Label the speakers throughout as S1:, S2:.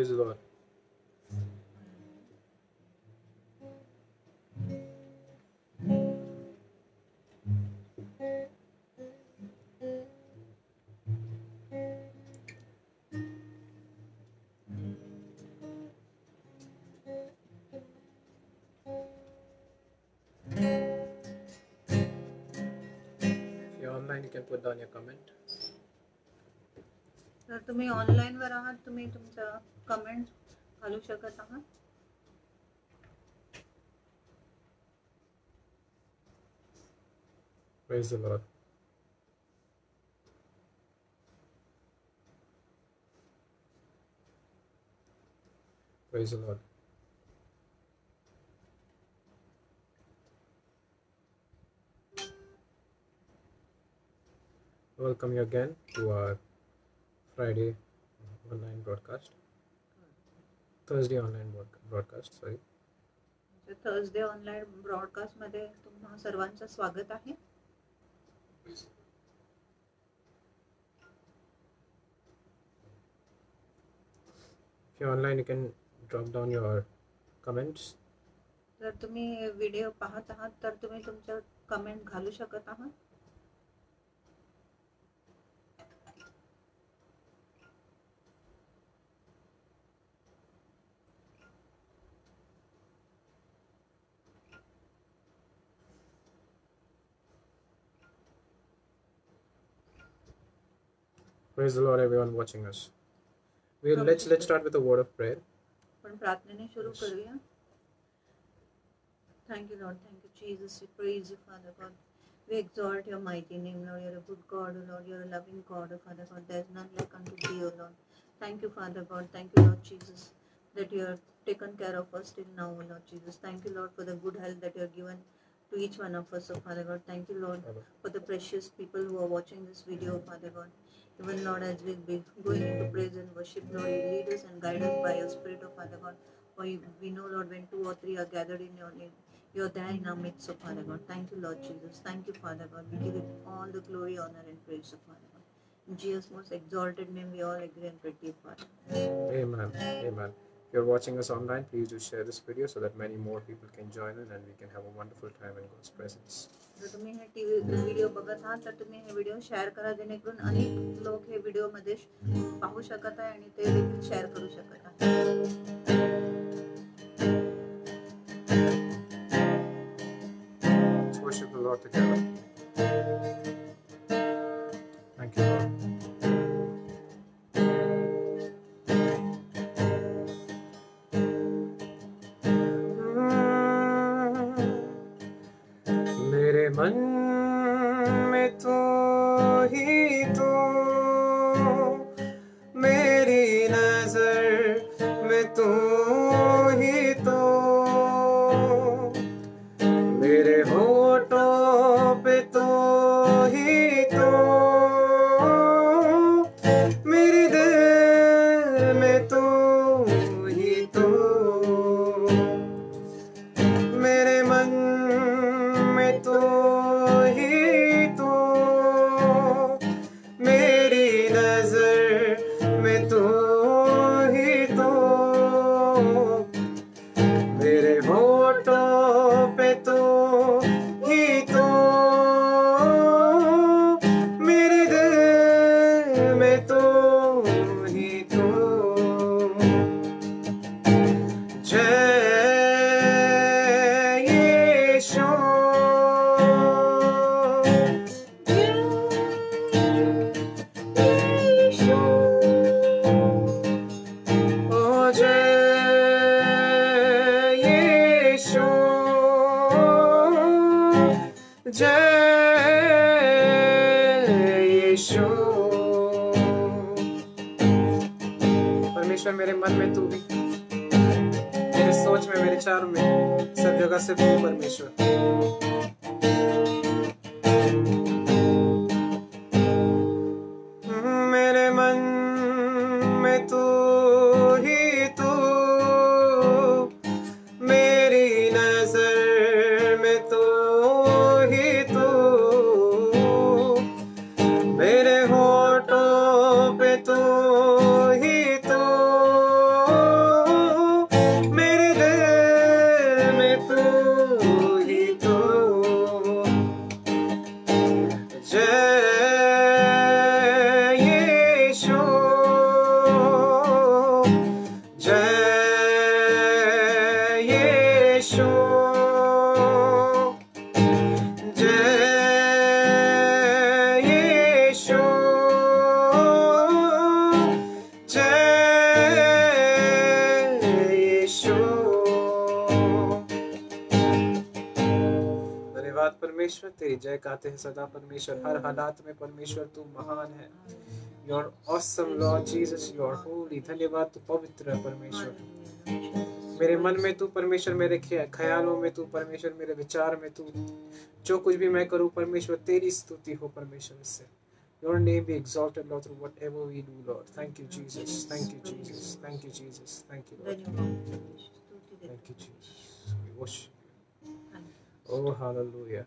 S1: Praise the Lord. If you're online, you can put down your comment.
S2: जर तुम्ही online वर आहात, तुम्ही तुमचा कमेंट घालू शकत आहात.
S1: Praise the Lord. Praise the Lord. Welcome you again to our Friday online broadcast. Thursday online broadcast, sorry.
S2: Thursday online broadcast मध्ये तुम्हा सर्वांचं स्वागत आहे.
S1: If you're online, you can drop down your comments.
S2: जर तुम्ही व्हिडिओ पाहत आहात तर तुम्ही तुमच्या कमेंट घालू शकत आहात.
S1: Praise the Lord, everyone watching us. Let's start with a word of prayer.
S2: पण प्रार्थनेने सुरू करूया. Thank you, Lord. Thank you, Jesus. We praise you, Father God. We exalt your mighty name, Lord. You're a good God, O Lord. You're a loving God, O Father God. There's none like unto thee, O Lord. Thank you, Father God. Thank you, Lord Jesus, that you have taken care of us till now, O Lord Jesus. Thank you, Lord, for the good health that you have given to each one of us, O Father God. Thank you, Lord, for the precious people who are watching this video, Father God. Even, Lord, as we'll be going into praise and worship, Lord, you lead us and guide us by your Spirit, O Father God. For we know, Lord, when 2 or 3 are gathered in your name, you're there in our midst, O Father God. Thank you, Lord Jesus. Thank you, Father God. We give you all the glory, honor, and praise, O Father God. In Jesus' most exalted name, we all agree and pray to you, Father.
S1: Amen. Amen. If you're watching us online, please do share this video so that many more people can join in and we can have a wonderful time in God's presence.
S2: जर तुम्ही हे TV video बघत आहात तर तुम्ही हे video share करा, जेणेकरून अनेक लोक हे व्हिडिओ मध्ये पाहू शकत आहे आणि ते देखील शेअर करू शकत आहेत.
S1: Let's worship the Lord together. Thank you, Lord. मेरे मन में तो ही तो, मेरी नजर में तो ही तो, मेरे होठों पे तो ही तो, मेरे दिल में तो ही तो, मेरे मन में तो ही तो, मेरी नजर में तो ही तो, मेरे होठों पे तो ही तो, मेरे दिल में तो ही तो. जय यीशु, ओ जय यीशु, जय यीशु. परमेश्वर, मेरे मन में तू भी, मेरे सोच में, मेरे विचारों में, सब जगह से तू परमेश्वर. मेरे मन में तू ही तू, मेरी नजर में तू ही तू, मेरे होठों पे तू ही तू, जय यीशु, जय यीशु, जय यीशु, जय यीशु। धन्यवाद परमेश्वर, तेरी जय गाते हैं सदा परमेश्वर। हर हालात में परमेश्वर तू महान है। You are awesome Lord Jesus, you are holy। धन्यवाद, तू पवित्र है परमेश्वर। मेरे मन में तू परमेश्वर, मेरे ख्यालों में तू परमेश्वर, मेरे विचार में तू, जो कुछ भी मैं करूं परमेश्वर तेरी स्तुति हो परमेश्वर। इससे Your name be exalted Lord through whatever we do Lord। Thank you Jesus, thank you Jesus, thank you Jesus, thank you Lord, thank you Jesus, we worship you। Oh hallelujah।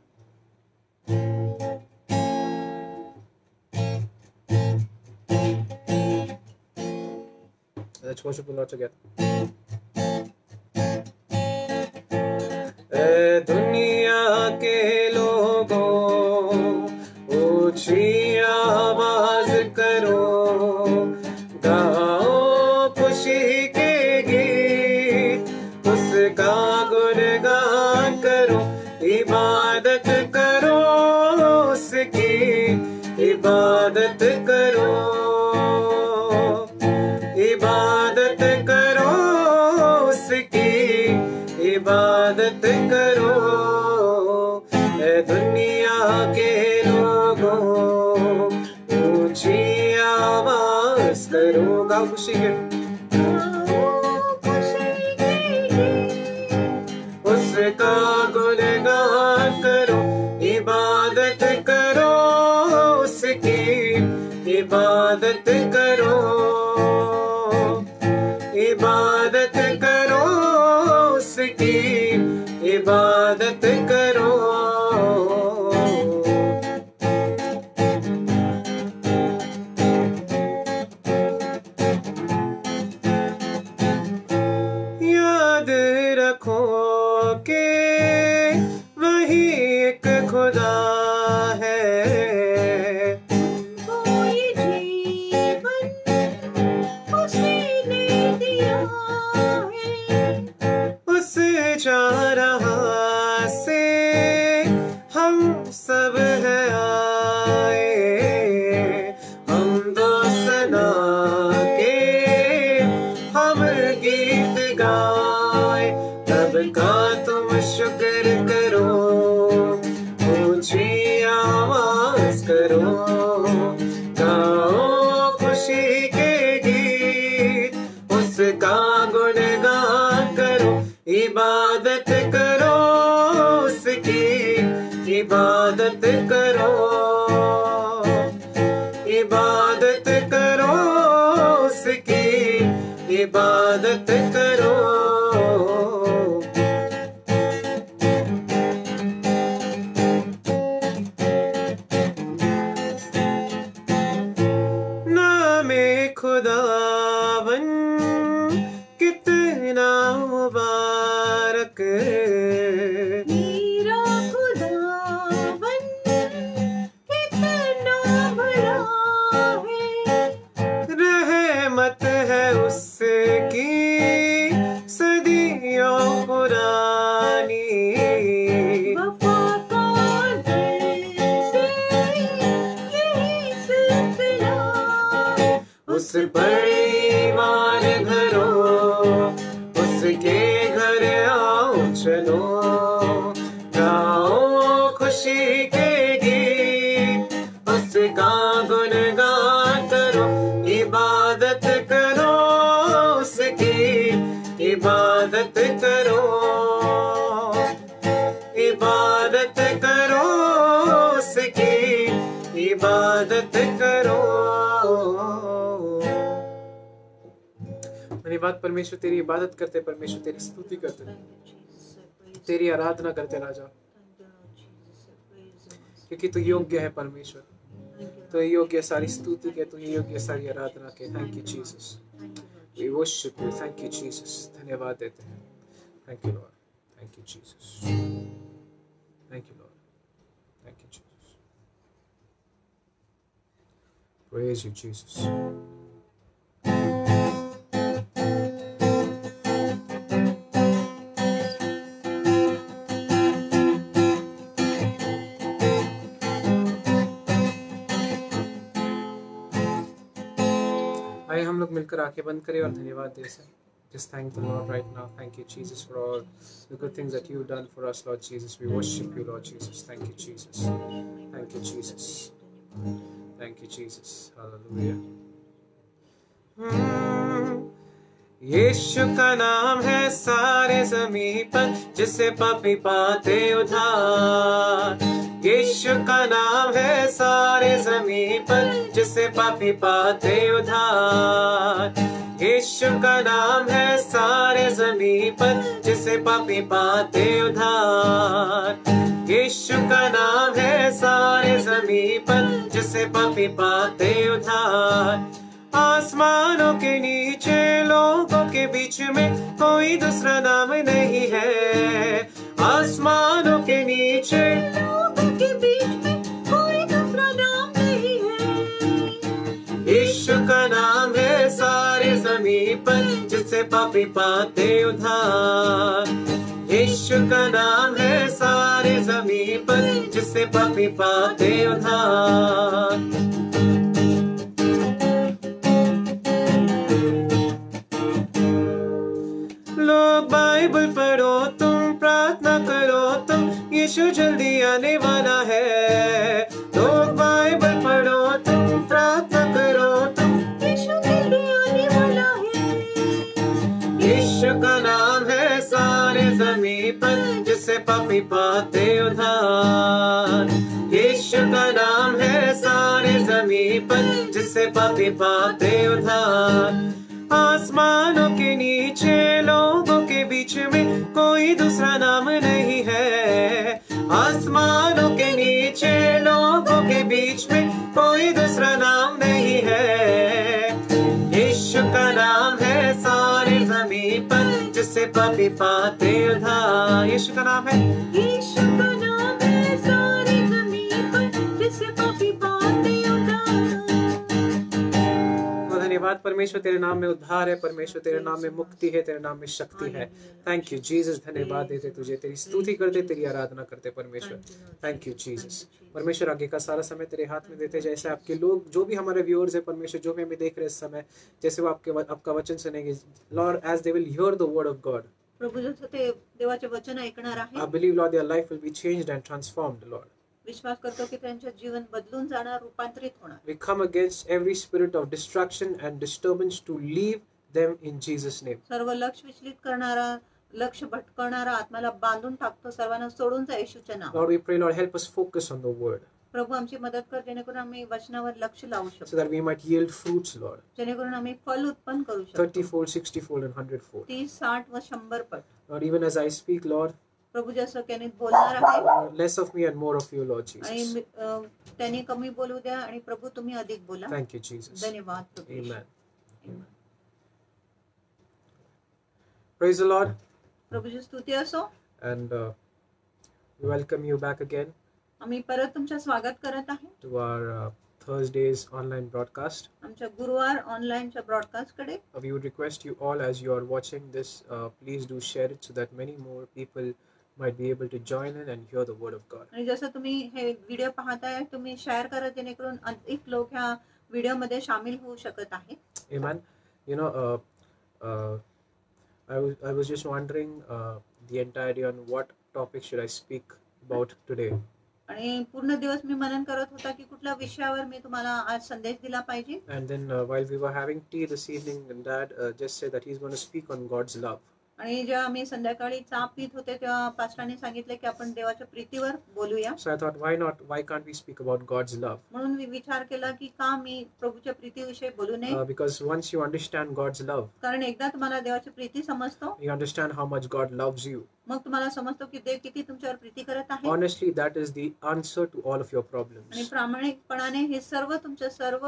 S1: Let's worship the Lord together। ए दुनिया के लोगों ऊंची आवाज करो, गाओ खुशी के गीत, उसका गुणगान करो, इबादत करो उसकी, इबादत करो, इबादत करो उसकी, इबादत करो। ए दुनिया के लोगों ऊंची आवाज करो, गाओ खुशी के, उसका गुणगान करो, इबादत करो उसकी, इबादत करो, इबादत करो उसकी, इबादत करो। याद रखो कि वही एक खुदा है,
S2: कोई जीवन उसने दिया है,
S1: उस चारहा से हम सब है आए, हम दोसना के हम गीत गाए, तब का तुम शुक्र करो, ऊंची आवाज करो, गाओ खुशी के गीत, उसका गुणगान करो, इबादत करो उसकी, इबादत करो, इबादत करो उसकी, इबादत करो। नामे खुदावन कितना मुबारक,
S2: मेरा खुदावन कितना भला है,
S1: रहमत है उसकी सदियों पुरानी,
S2: वफा का जैसे यही सिलसिला,
S1: उस पर ईमान धरो, उसके घर आओ चलो, गाओ खुशी के गीत, उसका गुणगान करो, इबादत करो उसकी, इबादत करो, इबादत करो उसकी, इबादत करो। धन्यवाद परमेश्वर, तेरी इबादत करते परमेश्वर, तेरी स्तुति करते, तेरी आराधना करते राजा, क्योंकि तू योग्य है परमेश्वर, तो योग्य सारी स्तुति के, तू योग्य सारी आराधना के। Thank you Jesus, we worship you, thank you Jesus. धन्यवाद देते हैं, thank you Lord, thank you Jesus, thank you Lord, thank you Jesus. Praise you, Jesus. आइए हम लोग मिलकर आंखें बंद करें और धन्यवाद दें sir. Just thank the Lord right now. Thank you, Jesus, for all the good things that you've done for us, Lord Jesus. We worship you, Lord Jesus. Thank you, Jesus. Thank you, Jesus. Thank you, Jesus. Hallelujah. यीशु का नाम है सारे ज़मीं पर, जिससे पापी पाते उद्धार. यीशु का नाम है सारे ज़मीं पर, जिससे पापी पाते उद्धार. यीशु का नाम है सारे ज़मीं पर, जिससे पापी पाते उद्धार. यीशु का नाम है सारे ज़मीं पर, जिससे पापी पाते उद्धार. आसमानों के नीचे लोगों के बीच में कोई दूसरा नाम नहीं है. आसमानों के नीचे
S2: लोगों के बीच में कोई दूसरा नाम नहीं है.
S1: यीशु का नाम है सारे ज़मीं पर, जिससे पापी पाते उद्धार. यीशु का नाम है सारे ज़मीं पर, जिससे पापी पाते उद्धार. लोग बाइबल पढ़ो, तुम प्रार्थना करो, तुम यीशु जल्दी आने वाला है. लोग बाइबल पढ़ो, तुम प्रार्थना करो, तुम
S2: यीशु जल्दी आने वाला है.
S1: यीशु का नाम है सारे ज़मीं पर, जिससे पापी पाते उद्धार. यीशु का नाम है सारे ज़मीं पर, जिससे पापी पाते उद्धार. आसमानों के नीचे लोगों के बीच में कोई दूसरा नाम नहीं है. आसमानों के नीचे लोगों के बीच में कोई दूसरा नाम नहीं है. यीशु का नाम है सारे ज़मीं पर, जिससे पापी पाते उद्धार. यीशु का नाम है,
S2: यीशु का नाम है सारी ज़मीन पर, जिससे पापी पाते उद्धार.
S1: धन्यवाद परमेश्वर, तेरे नाम में उद्धार है. परमेश्वर तेरे नाम में मुक्ति है, तेरे नाम में शक्ति है. Thank you Jesus. धन्यवाद देते तुझे, तेरी स्तुति करते, तेरी आराधना करते परमेश्वर. Thank you Jesus. परमेश्वर आगे का सारा समय तेरे हाथ में देते. जैसे आपके लोग जो भी हमारे व्यूअर्स है परमेश्वर, जो भी हमें देख रहे हैं इस समय, जैसे वो आपका वचन सुनेंगे Lord, as they will hear the word of God.
S2: प्रभू जसं ते देवाचे वचन ऐकणार आहे,
S1: I believe Lord their life will be changed and transformed, Lord.
S2: विश्वास करतो की त्यांचे जीवन बदलून जाणार, रूपांतरित होणार.
S1: We come against every spirit of distraction and disturbance to leave them in Jesus' name.
S2: सर्व लक्ष विचलित करणारा, लक्ष भटकवणारा आत्म्याला बांधून टाकतो, सर्वांना सोडून जा येशूच्या नावात.
S1: Lord, we pray, Lord, help us focus on the word
S2: प्रभू आमची मदत कर, जेणेकरून आम्ही वचनावर लक्ष लावू
S1: so
S2: शकतो,
S1: that we might yield fruits, Lord,
S2: जेणेकरून आम्ही फल उत्पन्न करू शकतो,
S1: 30-fold, 60-fold, and 100-fold.
S2: 30, 60 व 100 पट.
S1: Lord, even as I speak, Lord,
S2: प्रभू जसं केनेत बोलणार आहे,
S1: less of me and more of you, Lord Jesus.
S2: आणि त्यांनी कमी बोलू द्या आणि प्रभू तुम्ही अधिक बोला.
S1: Thank you, Jesus.
S2: धन्यवाद प्रभू.
S1: Amen. Amen. Praise the Lord.
S2: प्रभूची स्तुती असो.
S1: And we welcome you back again
S2: आम्ही परत तुमचं स्वागत करत आहे
S1: to our Thursday's online broadcast.
S2: आमच्या गुरुवार ऑनलाईनच्या ब्रॉडकास्ट कडे.
S1: We would request you all, as you are watching this, please do share it so that many more people might be able to join in and hear the word of God.
S2: आणि जसं तुम्ही हे video पाहताय, तुम्ही share करा, जेणेकरून अधिक लोक ह्या व्हिडिओ मध्ये सामील होऊ शकत आहेत.
S1: Amen. You know, I was just wondering the entire day on what topic should I speak about today.
S2: आणि पूर्ण दिवस मी मनन करत होता की कुठल्या विषयावर मी तुम्हाला आज संदेश दिला पाहिजे.
S1: And then while we were having tea this evening, Dad just said that he's going to speak on God's love.
S2: आणि जेव्हा आम्ही संध्याकाळी चहा पित होते, तेव्हा पास्टरांनी सांगितले की आपण देवाच्या प्रीतीवर बोलूया.
S1: So I thought, why not? Why can't we speak about God's love?
S2: म्हणून मी विचार केला की का मी प्रभूच्या प्रीतीविषयी बोलू नये.
S1: Because once you understand God's love,
S2: कारण एकदा तुम्हाला देवाची प्रीती समजतो,
S1: you understand how much God loves you.
S2: मग तुम्हाला समजतो की देव किती तुमच्यावर प्रीती करत आहे.
S1: Honestly, that is the answer to all of your
S2: आणि
S1: problems.
S2: प्रामाणिकपणाने हे सर्व तुमच्या सर्व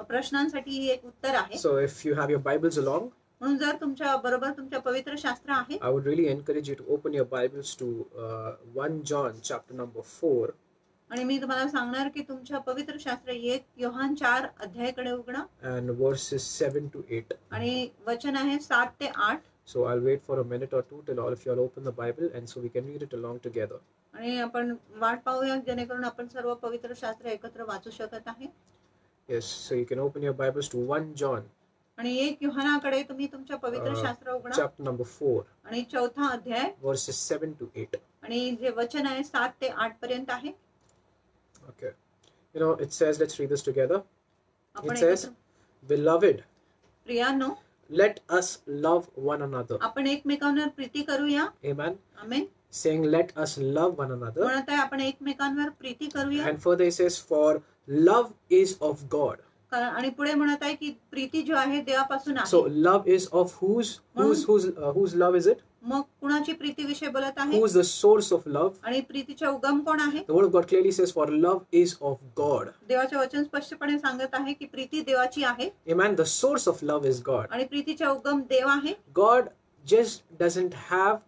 S2: प्रश्नांसाठी ही एक उत्तर आहे.
S1: So if you have your Bibles along,
S2: म्हणून जर तुमच्या बरोबर तुमच्या पवित्र शास्त्र आहे,
S1: I would really encourage you to open your Bibles to 1 John chapter number 4.
S2: आणि मी तुम्हाला सांगणार की तुमच्या पवित्र शास्त्र 1 योहान 4 अध्यायाकडे उघडा
S1: and verses 7 to 8.
S2: आणि वचन आहे 7 ते 8.
S1: So I'll wait for a minute or two till all of you all open the Bible and so we can read it along together.
S2: आणि आपण वाट पाहूया जेणेकरून आपण सर्व पवित्र शास्त्र एकत्र वाचू शकत आहे.
S1: Yes, so you can open your Bibles to 1 John
S2: आणि 1 योहानाकडे तुम्ही तुमच्या पवित्र शास्त्र उघडा
S1: chapter number 4
S2: आणि 4था अध्याय
S1: verses 7 to 8.
S2: आणि जे वचन आहे 7 ते 8 पर्यंत आहे.
S1: Okay. You know, it says, let's read this together.
S2: आपण
S1: It says, Beloved,
S2: प्रियानो,
S1: let us love one another.
S2: आपण एकमेकांवर प्रीती करूया.
S1: Amen.
S2: आमेन.
S1: Saying, let us love one another.
S2: म्हणत आहे आपण एकमेकांवर प्रीती करूया.
S1: And further it says, for love is of God.
S2: आणि पुढे म्हणत आहे की प्रीती जो आहे देवापासून आहे.
S1: So love is of whose love is it?
S2: मग कुणाची प्रीती विषयी बोलत आहे?
S1: Who is the source of love?
S2: आणि प्रीतीचा उगम कोण आहे?
S1: The word of God clearly says, for love is of God.
S2: देवाचे वचन स्पष्टपणे सांगत आहे की प्रीती देवाची आहे.
S1: Amen. The source of love is God.
S2: आणि प्रीतीचा उगम देव आहे.
S1: God just doesn't have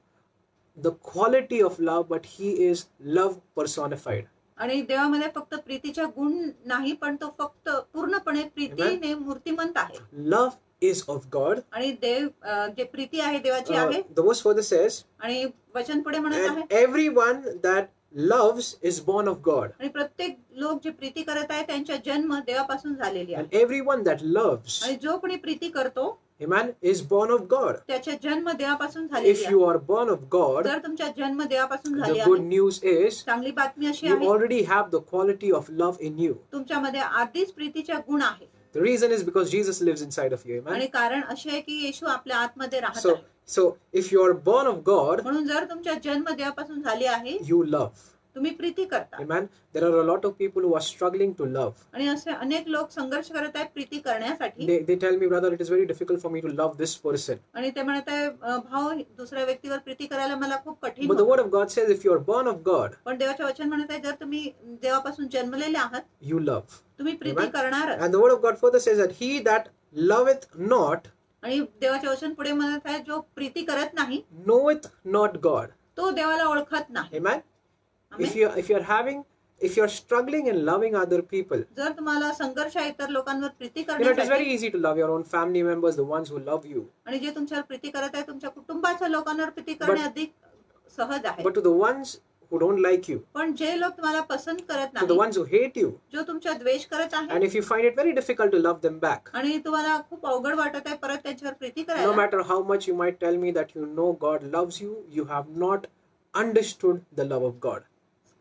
S1: the quality of love, but He is love personified.
S2: आणि देवामध्ये फक्त प्रीतीचा गुण नाही, पण तो फक्त पूर्णपणे प्रीतीने मूर्तिमंत आहे.
S1: Love is of God.
S2: आणि देव जे प्रीती आहे देवाची आहे.
S1: The verse further says,
S2: आणि वचन पुढे म्हणत आहे,
S1: and everyone that loves is born of God.
S2: आणि प्रत्येक लोक जे प्रीती करत आहे त्यांचा जन्म देवापासून झालेली आहे.
S1: And everyone that loves,
S2: आणि जो कोणी प्रीती करतो,
S1: amen, is born of God.
S2: त्याचा जन्म देवापासून झालेली
S1: If
S2: आहे.
S1: you are born of God,
S2: जर तुमचा जन्म देवापासून झाले
S1: the good
S2: आहे,
S1: news is
S2: चांगली बातमी अशी
S1: you
S2: आहे,
S1: already have the quality of love in you.
S2: तुमच्यामध्ये आधीच प्रीतीचा गुण आहे.
S1: The reason is because Jesus lives inside of you. Amen.
S2: आणि कारण असे आहे की येशू आपल्या आतमध्ये राहत
S1: So,
S2: आहे.
S1: so if you are born of God,
S2: म्हणून जर तुमचा जन्म देवापासून झाले आहे,
S1: you love.
S2: तुम्ही प्रीती करता.
S1: Amen. There are a lot of people who are struggling to love.
S2: आणि असे अनेक लोक संघर्ष करत आहेत प्रीती करण्यासाठी.
S1: They tell me, brother, it is very difficult for me to love this person.
S2: आणि ते म्हणत आहे भाऊ दुसऱ्या व्यक्तीवर प्रीती करायला मला खूप कठीण
S1: But the
S2: होतं.
S1: word of God says, if you are born of God,
S2: पण देवाचे वचन म्हणत आहे जर तुम्ही देवापासून जन्मलेले आहात,
S1: you love.
S2: तुम्ही प्रीती
S1: Amen.
S2: करणार.
S1: And the word of God further says that he that loveth not
S2: आणि देवाचे वचन पुढे म्हणत आहे जो प्रीती करत नाही
S1: knoweth not God.
S2: तो देवाला ओळखत नाही.
S1: Amen.
S2: Amen.
S1: If you are struggling in loving other people,
S2: जर तुम्हाला संघर्ष आहे इतर लोकांवर Preeti
S1: you know, it is very
S2: करण्यासाठी,
S1: easy to love your own family members, the ones who love you.
S2: आणि जे तुमच्यावर प्रीती करत आहे तुमच्या कुटुंबाच्या लोकांवर प्रीती करणे अधिक सहज आहे.
S1: But to the ones who don't like you,
S2: पण जे लोक तुम्हाला पसंत करत
S1: to the
S2: नाही,
S1: ones who hate you,
S2: जो तुमचा द्वेष करत आहे,
S1: and if you find it very difficult to love them back,
S2: आणि तुम्हाला खूप अवघड वाटत आहे परत त्यांच्यावर प्रीती
S1: no
S2: करायला,
S1: matter how much you might tell me that you know God loves you, you have not understood the love of God.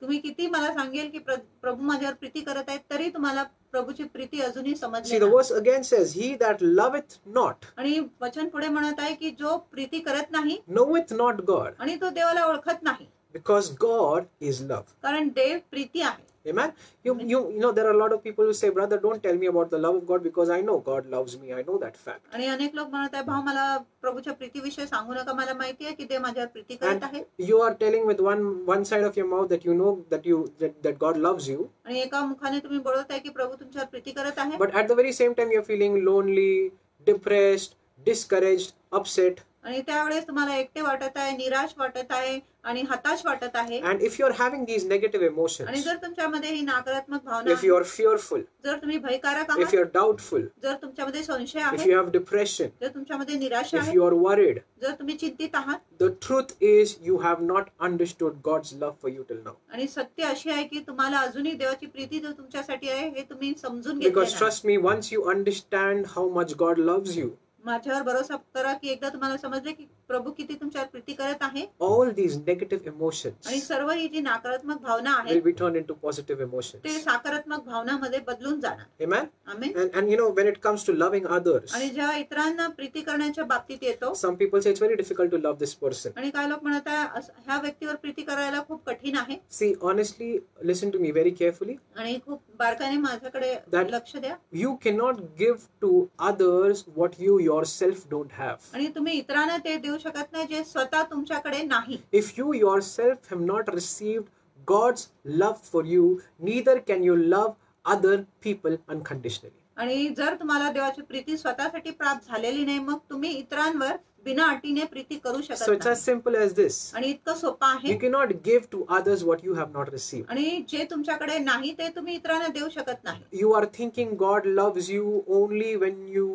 S2: तुम्ही किती मला सांगेल की प्रभू माझ्यावर प्रीती करत आहेत, तरी तुम्हाला प्रभूची प्रीती अजूनही समजली
S1: See, the
S2: नाही.
S1: verse again says, he that loveth not
S2: आणि वचन पुढे म्हणत आहे की जो प्रीती करत नाही
S1: knoweth not God,
S2: आणि तो देवाला ओळखत नाही,
S1: because God is love.
S2: कारण देव प्रीती आहे.
S1: Amen. You know, there are a lot of people who say, brother, don't tell me about the love of God because I know God loves me. I know that fact.
S2: आणि अनेक लोक म्हणत आहे भाऊ मला प्रभूच्या प्रीतीविषयी सांगू नका, मला माहिती आहे की देव माझ्यावर प्रीती करत आहे.
S1: And you are telling with one side of your mouth that you know that God loves you.
S2: आणि एका मुखाने तुम्ही बोलत आहे की प्रभू तुमच्यावर प्रीती करत आहे,
S1: But at the very same time, you're feeling lonely, depressed, discouraged, upset.
S2: आणि त्यावेळेस तुम्हाला एकटे वाटत आहे, निराश वाटत आहे आणि हताश वाटत आहे.
S1: And if you're having these negative
S2: आणि
S1: emotions,
S2: जर तुमच्यामध्ये ही नकारात्मक भावना
S1: if you're fearful,
S2: जर तुम्ही भयकारक
S1: if
S2: आहात,
S1: you're doubtful,
S2: जर तुमच्यामध्ये संशय
S1: if
S2: आहे,
S1: you have depression,
S2: जर तुमच्यामध्ये निराशा
S1: if
S2: आहे,
S1: you are worried,
S2: जर तुम्ही चिंतित आहात,
S1: the truth is you have not understood God's love for you till now.
S2: आणि सत्य अशी आहे की तुम्हाला अजूनही देवाची प्रीती जो तुमच्यासाठी आहे हे तुम्ही समजून घेतले
S1: Because
S2: नाही.
S1: trust me, once you understand how much God loves you,
S2: माझ्यावर भरोसा करा की एकदा तुम्हाला समजले की प्रभू किती तुमच्यावर प्रीती करत आहे,
S1: all these negative
S2: आणि
S1: emotions
S2: सर्व ही जी नकारात्मक भावना आहे
S1: will be turned into positive
S2: ते
S1: emotions.
S2: सकारात्मक भावनामध्ये बदलून जाणार.
S1: Amen.
S2: Amen.
S1: And you know, when it comes to loving others,
S2: आणि जेव्हा इतरांना प्रीती करण्याच्या बाबतीत येतो,
S1: some people say it's very difficult to love this person.
S2: आणि काही लोक म्हणत आहे ह्या व्यक्तीवर प्रीती करायला खूप कठीण आहे.
S1: See, honestly, listen to me very carefully.
S2: आणि खूप बारकाईने माझ्याकडे
S1: That-
S2: लक्ष द्या.
S1: You cannot give to others what you yourself don't have.
S2: आणि तुम्ही इतरांना ते देऊ शकत नाही जे स्वतः तुमच्याकडे नाही.
S1: If you yourself have not received God's love for you, neither can you love other people unconditionally.
S2: आणि जर तुम्हाला देवाची प्रीती स्वतःसाठी प्राप्त झालेली नाही, मग तुम्ही इतरांवर बिना अटीने प्रीती करू
S1: So
S2: शकत
S1: it's as
S2: नाही.
S1: simple as this.
S2: आणि इतकं सोपं आहे.
S1: You cannot give to others what you have not received.
S2: आणि जे तुमच्याकडे नाही ते तुम्ही इतरांना देऊ शकत नाही.
S1: You are thinking God loves you only when you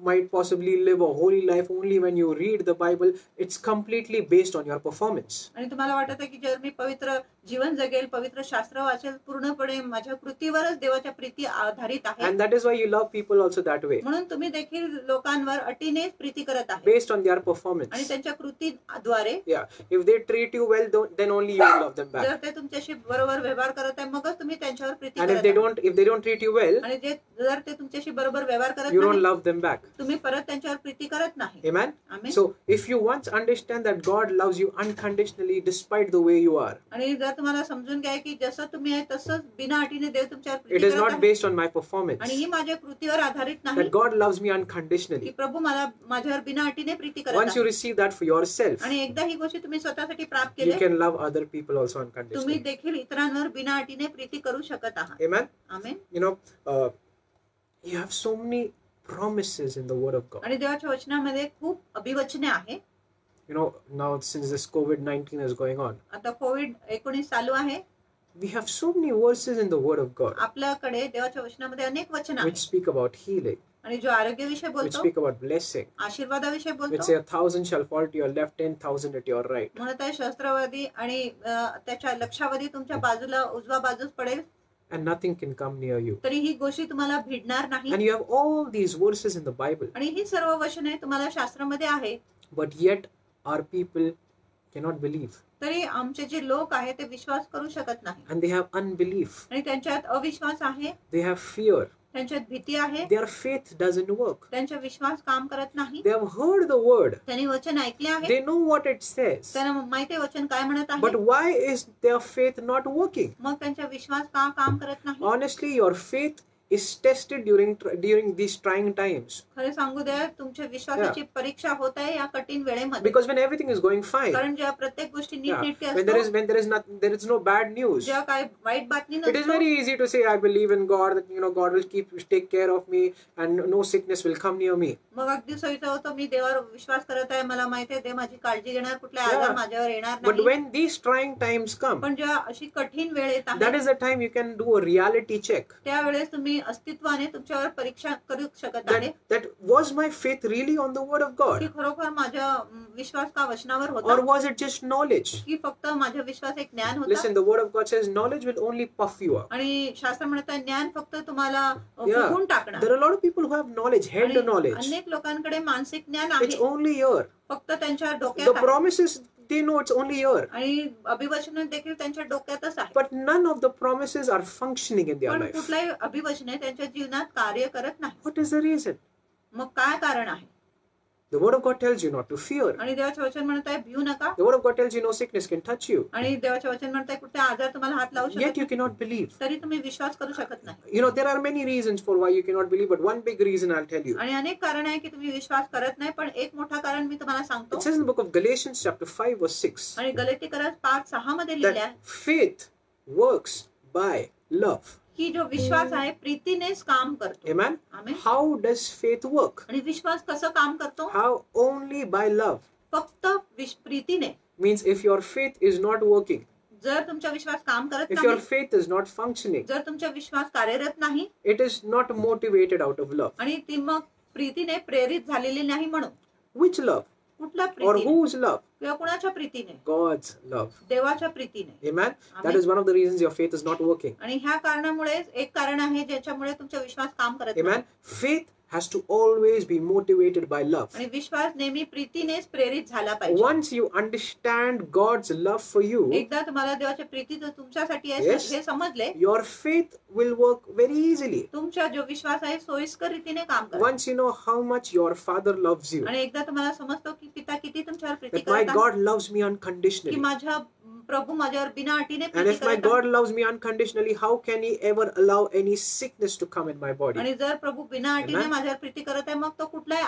S1: might possibly live a holy life, only when you read the Bible. It's completely based on your performance.
S2: आणि तुम्हाला वाटत आहे की जर मी पवित्र जीवन जगेल, पवित्र शास्त्र वाचेल, पूर्णपणे माझ्या कृतीवरच देवाच्या प्रीती आधारित आहे.
S1: And that is why you love people also that way.
S2: म्हणून तुम्ही देखील लोकांवर अटीने प्रीती करत आहे.
S1: Based on their performance.
S2: आणि त्यांच्या कृतीद्वारे.
S1: Yeah. If they treat you well, then only you will love them back.
S2: जर ते तुमच्याशी बरोबर व्यवहार करत आहे, मगच तुम्ही त्यांच्यावर प्रीती
S1: And
S2: करत आहे.
S1: if they don't treat you well,
S2: आणि जर ते तुमच्याशी बरोबर व्यवहार करत
S1: you don't
S2: नाही,
S1: love them back.
S2: तुम्ही परत त्यांच्यावर प्रीती करत नाही.
S1: Amen.
S2: Amen.
S1: So if you once understand that God loves you unconditionally despite the way you are,
S2: आणि जर तुम्हाला समजून घ्या की जसं तुम्ही आहे तसंच बिना अटीने देव तुमच्यावर
S1: it
S2: प्रीती
S1: is
S2: करत
S1: not
S2: आहे.
S1: based on my performance.
S2: आणि ही माझ्या कृतीवर आधारित नाही
S1: That God loves me
S2: की
S1: unconditionally.
S2: प्रभू माझ्यावर बिना अटीने प्रीती करत
S1: Once you
S2: आहे.
S1: receive that for yourself,
S2: आणि एकदा ही गोष्ट तुम्ही स्वतःसाठी प्राप्त
S1: you
S2: केले,
S1: can love other people also
S2: तुम्ही
S1: unconditionally.
S2: देखील इतरांवर बिना अटीने प्रीती करू शकत आहात.
S1: Amen.
S2: Amen.
S1: You know, you have so many promises in the Word of God.
S2: आणि देवाच्या वचनामध्ये खूप अभिवचने आहे.
S1: You know, now since this COVID-19 is going on,
S2: आता COVID-19 चालू आहे.
S1: we have so many verses in the Word of God
S2: आपल्याकडे देवाच्या वचनामध्ये अनेक वचन
S1: which
S2: आहेत.
S1: speak about healing,
S2: आणि जो आरोग्याविषयी
S1: which
S2: बोलतो,
S1: speak about blessing,
S2: आशीर्वादाविषयी
S1: which
S2: बोलतो,
S1: say 1,000 shall fall to your left, 10,000 at your right.
S2: म्हणत आहे सहस्त्रवादी आणि त्याच्या लक्षावधी तुमच्या बाजूला उजवा बाजूस पडेल,
S1: And nothing can come near you.
S2: तरी ही गोष्टी तुम्हाला भिडणार नाही.
S1: And you have all these verses in the Bible,
S2: आणि ही सर्व वचने तुम्हाला शास्त्रामध्ये आहे.
S1: but yet our people cannot believe.
S2: तरी आमचे जे लोक आहेत ते विश्वास करू शकत नाही.
S1: And they have unbelief.
S2: आणि त्यांच्यात अविश्वास आहे,
S1: They have fear.
S2: त्यांच्यात भीती आहे,
S1: Their faith doesn't work.
S2: त्यांचा विश्वास काम करत नाही.
S1: They have heard the word.
S2: त्यांनी वचन ऐकले आहे,
S1: They know what it says.
S2: त्यांना माहिती आहे वचन काय म्हणत
S1: But
S2: आहे,
S1: why is their faith not working?
S2: मग त्यांचा विश्वास का काम करत नाही.
S1: Honestly, your faith is tested during these trying times.
S2: खरे सांगू द्या, तुमच्या विश्वासाची परीक्षा होत आहे या कठीण वेळेमध्ये.
S1: Because when everything is going fine,
S2: कारण जेव्हा प्रत्येक गोष्टी नीटनेटकी
S1: when there
S2: असतो,
S1: is no bad news,
S2: जेव्हा काय वाईट बातमी
S1: it is
S2: नसतो,
S1: very easy to say I believe in God, that God will take care of me and no sickness will come near me.
S2: मग अगदी सोयीचं होतं, मी देवावर विश्वास करत आहे, मला माहिती आहे देव माझी काळजी घेणार, कुठले
S1: Yeah.
S2: आजार माझ्यावर येणार
S1: But
S2: नाही.
S1: when these trying times come,
S2: पण जेव्हा अशी कठीण वेळ येत
S1: that
S2: आहे,
S1: is the time you can do a reality check.
S2: त्यावेळेस तुम्ही अस्तित्वाने तुमच्यावर परीक्षा करू शकत आहे
S1: That was my faith really on the word of
S2: की
S1: God,
S2: खरोखर माझा विश्वास का वचनावर
S1: or
S2: होता,
S1: was it just knowledge?
S2: की फक्त माझा विश्वास एक ज्ञान होता.
S1: Listen, the word of God says knowledge will only puff you up.
S2: आणि शास्त्र म्हणत आहे ज्ञान फक्त तुम्हाला
S1: Yeah.
S2: फुगून टाकणार.
S1: There are a lot of people who have knowledge, head
S2: आणि
S1: knowledge.
S2: अनेक लोकांकडे मानसिक ज्ञान
S1: It's
S2: आहे,
S1: only here.
S2: फक्त त्यांच्या
S1: The
S2: डोक्यात आहे.
S1: promises, they know it's only here.
S2: आणि अभिवचन देखील त्यांच्या डोक्यातच आहे.
S1: But none of the promises are functioning in their
S2: पण
S1: life.
S2: कुठलाही अभिवचने त्यांच्या जीवनात कार्य करत नाही.
S1: What is the reason?
S2: मग काय कारण आहे?
S1: The word of God tells you not to fear.
S2: आणि देवाचे वचन म्हणत आहे भिऊ नका.
S1: The word of God tells you no sickness can touch you.
S2: आणि देवाचे वचन म्हणत आहे कुठे आजार तुम्हाला हात लावू
S1: Yet
S2: शकत
S1: you
S2: नाही,
S1: cannot believe.
S2: तरी तुम्ही विश्वास करू शकत नाही.
S1: You know, there are many reasons for why you cannot believe, but one big reason I'll tell you.
S2: आणि अनेक कारण आहे की तुम्ही विश्वास करत नाही, पण एक मोठा कारण मी तुम्हाला सांगतो.
S1: It says in the book of Galatians chapter 5 verse 6
S2: आणि गलातीकरास 5:6 मध्ये लिहिले आहे
S1: that faith works by love.
S2: की जो विश्वास आहे प्रीतीनेच काम करतो.
S1: Amen?
S2: Amen.
S1: How does faith work?
S2: आणि विश्वास कसं काम करतो?
S1: How? Only by love.
S2: फक्त प्रीतीने.
S1: Means if your faith is not working,
S2: जर तुमचा विश्वास काम करत
S1: if your
S2: नाही,
S1: faith is not functioning,
S2: जर तुमचा विश्वास कार्यरत नाही,
S1: it is not motivated out of love.
S2: आणि ती मग प्रीतीने प्रेरित झालेली नाही म्हणून.
S1: Which love?
S2: कुठल्या
S1: Or
S2: प्रीतीने?
S1: whose love?
S2: किंवा कुणाच्या प्रीतीने?
S1: God's love.
S2: देवाच्या प्रीतीने.
S1: Amen? That
S2: Amen.
S1: is one of the reasons your faith is not working.
S2: आणि ह्या कारणामुळे एक कारण आहे ज्याच्यामुळे तुमचा विश्वास काम करत नाही.
S1: Amen? Faith has to always be motivated by love.
S2: आणि विश्वास नेहमी प्रीतीनेच प्रेरित झाला पाहिजे.
S1: Once you understand God's love for you,
S2: एकदा तुम्हाला देवाची प्रीती जो तुमच्यासाठी आहे
S1: Yes.
S2: हे समजले,
S1: your faith will work very easily.
S2: तुमचा जो विश्वास आहे सोयीस्कर रीतीने काम करेल.
S1: Once you know how much your Father loves you,
S2: आणि एकदा तुम्हाला समजतो की पिता किती तुमच्यावर प्रीती
S1: that my
S2: करत आहे,
S1: God loves me
S2: की
S1: unconditionally.
S2: माझा प्रभू माझ्यावर बिना अटीने
S1: And
S2: प्रीती
S1: if my
S2: करत आहे.
S1: God loves me unconditionally, how can He ever allow any sickness to come in my body?
S2: आणि जर प्रभू बिना अटीने
S1: Amen.
S2: माझ्यावर प्रीती करत आहे, मग तो कुठलाही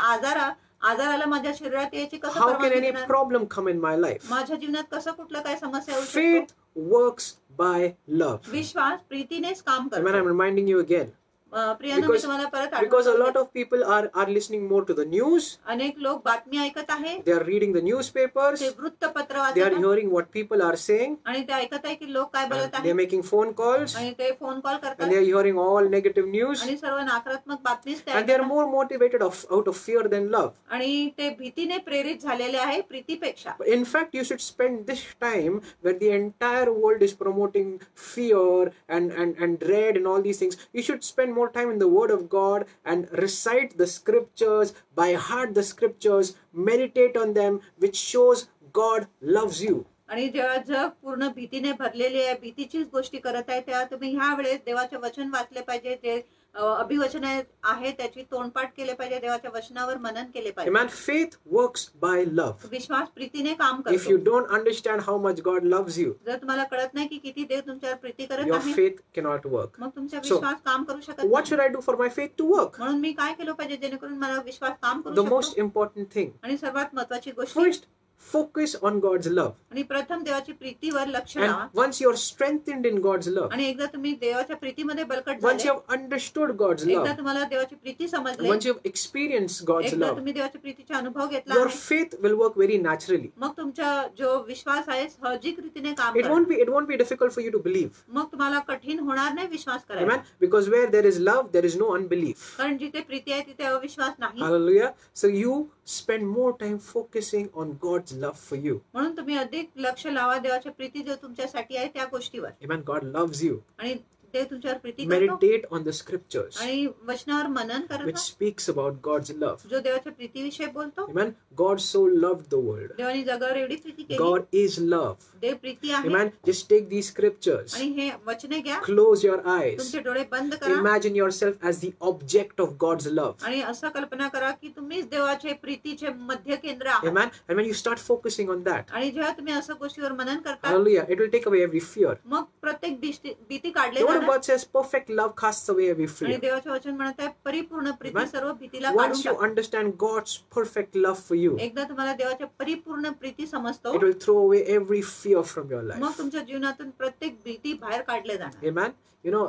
S2: आजाराला माझ्या शरीरात यायची कसं
S1: How can
S2: परवानगी
S1: any
S2: देणार?
S1: problem come in my life?
S2: माझ्या जीवनात कसं कुठलं काय समस्या येऊ
S1: Faith
S2: शकतो?
S1: works by love.
S2: विश्वास प्रीतीनेच काम
S1: Amen. I'm
S2: करतो.
S1: reminding you again.
S2: प्रियानो, me
S1: Because-
S2: तुम्हाला परत
S1: Because a
S2: आठवण
S1: lot of people are listening more to the news.
S2: अनेक लोक बातमी ऐकत आहे,
S1: They are reading the newspapers.
S2: ते वृत्तपत्र
S1: They
S2: वाचत
S1: are
S2: आहे
S1: hearing what people are saying.
S2: आणि ते ऐकत आहे की लोक काय
S1: And
S2: बोलत
S1: they
S2: आहे
S1: are making phone calls.
S2: आणि ते फोन कॉल
S1: And they
S2: करतात
S1: are hearing all negative news.
S2: आणि सर्व नकारात्मक बातमीच ते
S1: And they are
S2: ऐकतात
S1: more motivated out of fear than love.
S2: आणि ते भीतीने प्रेरित झालेले आहे प्रीतीपेक्षा.
S1: But in fact, you should spend this time where the entire world is promoting fear and dread and all these things. You should spend more time in the Word of God and recite the scriptures, by heart the scriptures, meditate on them, which shows God loves you.
S2: आणि जेव्हा जग पूर्ण भीतीने भरलेली आहे, भीतीचीच गोष्टी करत आहे, तेव्हा तुम्ही ह्या वेळेस देवाचे वचन वाचले पाहिजे, ते अभिवचन आहे त्याची तोंडपाठ केले पाहिजे, देवाच्या वचनावर मनन केले पाहिजे.
S1: Amen. Faith works by love.
S2: विश्वास प्रीतीने काम
S1: If you
S2: करतो.
S1: don't understand how much God loves you,
S2: जर तुम्हाला कळत नाही की किती देव तुमच्यावर प्रीती करत
S1: your
S2: आहे,
S1: faith cannot work.
S2: मग तुमचा
S1: So,
S2: विश्वास काम करू शकत
S1: What should
S2: नाही.
S1: I do for my faith to work?
S2: म्हणून मी काय केलं पाहिजे जेणेकरून मला विश्वास काम
S1: The
S2: करू
S1: most
S2: शकतो.
S1: important thing.
S2: आणि सर्वात महत्वाची गोष्ट,
S1: First, focus on God's love.
S2: आणि प्रथम देवाची प्रीतीवर लक्ष लावा.
S1: And once you're strengthened in God's love,
S2: आणि एकदा तुम्ही देवाच्या प्रीतीमध्ये बलकट
S1: once
S2: झाले,
S1: you have understood God's
S2: एकदा
S1: love,
S2: तुम्हाला देवाची प्रीती समजले,
S1: once you've experienced God's
S2: एकदा
S1: love,
S2: तुम्ही देवाच्या प्रीतीचा अनुभव घेतला
S1: your
S2: आहे,
S1: faith will work very naturally.
S2: मग तुमचा जो विश्वास आहे सहजिक रीतीने काम
S1: It
S2: करणार.
S1: it won't be difficult for you to believe.
S2: मग तुम्हाला कठीण होणार नाही विश्वास करायला.
S1: Amen. Because where there is love, there is no unbelief.
S2: कारण जिथे प्रीती आहे तिथे अविश्वास नाही.
S1: Hallelujah. So you spend more time focusing on God's love for you.
S2: म्हणून तुम्ही अधिक लक्ष लावा देवाच्या प्रीती जो तुमच्यासाठी आहे त्या गोष्टीवर.
S1: Amen. God loves you.
S2: आणि ते तुमच्यावर प्रीती करतो
S1: Meditate on the scriptures
S2: आणि वचनावर मनन
S1: which
S2: करतो,
S1: speaks about God's love.
S2: जो देवाच्या प्रीतीविषयी बोलतो.
S1: Amen. God so loved the world.
S2: देवाने जगावर एवढी प्रीती केली.
S1: God is love.
S2: देव प्रीती आहे.
S1: Amen. Just take these scriptures.
S2: आणि हे वचने घ्या,
S1: Close your eyes.
S2: तुमचे डोळे बंद करा
S1: Imagine yourself as the object of God's love.
S2: आणि असं कल्पना करा की तुम्हीच देवाचे प्रीतीचे मध्य केंद्र आहात.
S1: Amen. And when you start focusing on that,
S2: आणि जेव्हा तुम्ही असं गोष्टीवर मनन करता,
S1: hallelujah, it will take away every fear.
S2: मग प्रत्येक भीती काढली
S1: The word of
S2: जाणार.
S1: God says perfect love casts away every
S2: आणि
S1: fear.
S2: देवाचे वचन म्हणत आहे परिपूर्ण प्रीती
S1: Amen.
S2: सर्व भीतीला काढून
S1: Once you
S2: टाकते.
S1: understand God's perfect love for you,
S2: एकदा तुम्हाला देवाच्या परिपूर्ण प्रीती समजतो,
S1: it will throw away every fear from your
S2: mug
S1: life.
S2: तुमच्या जीवनातून प्रत्येक भीती बाहेर काढले जाणार.
S1: Amen. You know,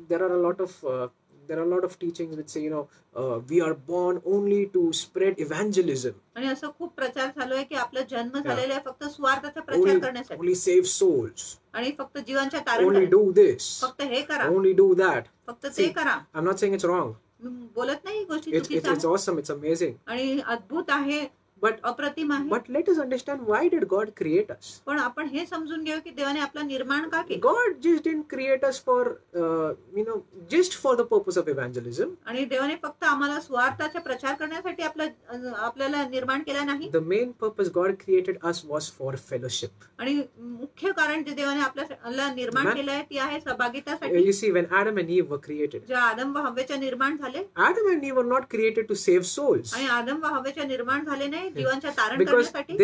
S1: there are a lot of teachings which say, we are born only to spread evangelism,
S2: आणि असं खूप प्रचार चालू आहे की आपला जन्म झालेला आहे फक्त स्वार्थाचा प्रचार
S1: only
S2: करण्यासाठी
S1: only save souls,
S2: आणि फक्त जीवांच्या तारण
S1: only
S2: करण्यासाठी.
S1: do this,
S2: फक्त हे करा,
S1: only do that.
S2: फक्त ते
S1: See,
S2: करा.
S1: I'm not saying it's wrong.
S2: मी बोलत नाही ही गोष्टी
S1: It's
S2: चुकीच्या
S1: it's awesome. It's amazing.
S2: आणि अद्भुत आहे,
S1: But
S2: अप्रतिम आहे.
S1: but let us understand, why did God create us?
S2: पण आपण हे समजून घेऊ की देवाने आपलं निर्माण का केलं.
S1: God just didn't create us for just for the purpose of evangelism.
S2: आणि देवाने फक्त आम्हाला स्वार्थाचा प्रचार करण्यासाठी आपल्याला निर्माण केला नाही.
S1: The main purpose God created us was for fellowship.
S2: आणि मुख्य कारण जे देवाने आपल्याला निर्माण
S1: Amen.
S2: केलं आहे ती आहे सहभागितासाठी.
S1: You see, when Adam and Eve were created,
S2: जे आदम व हव्वेचे निर्माण झाले,
S1: Adam and Eve were not created to save souls,
S2: आणि आदम व हव्वेचे निर्माण झाले नाही जीवांच्या तारण
S1: because
S2: करण्यासाठी.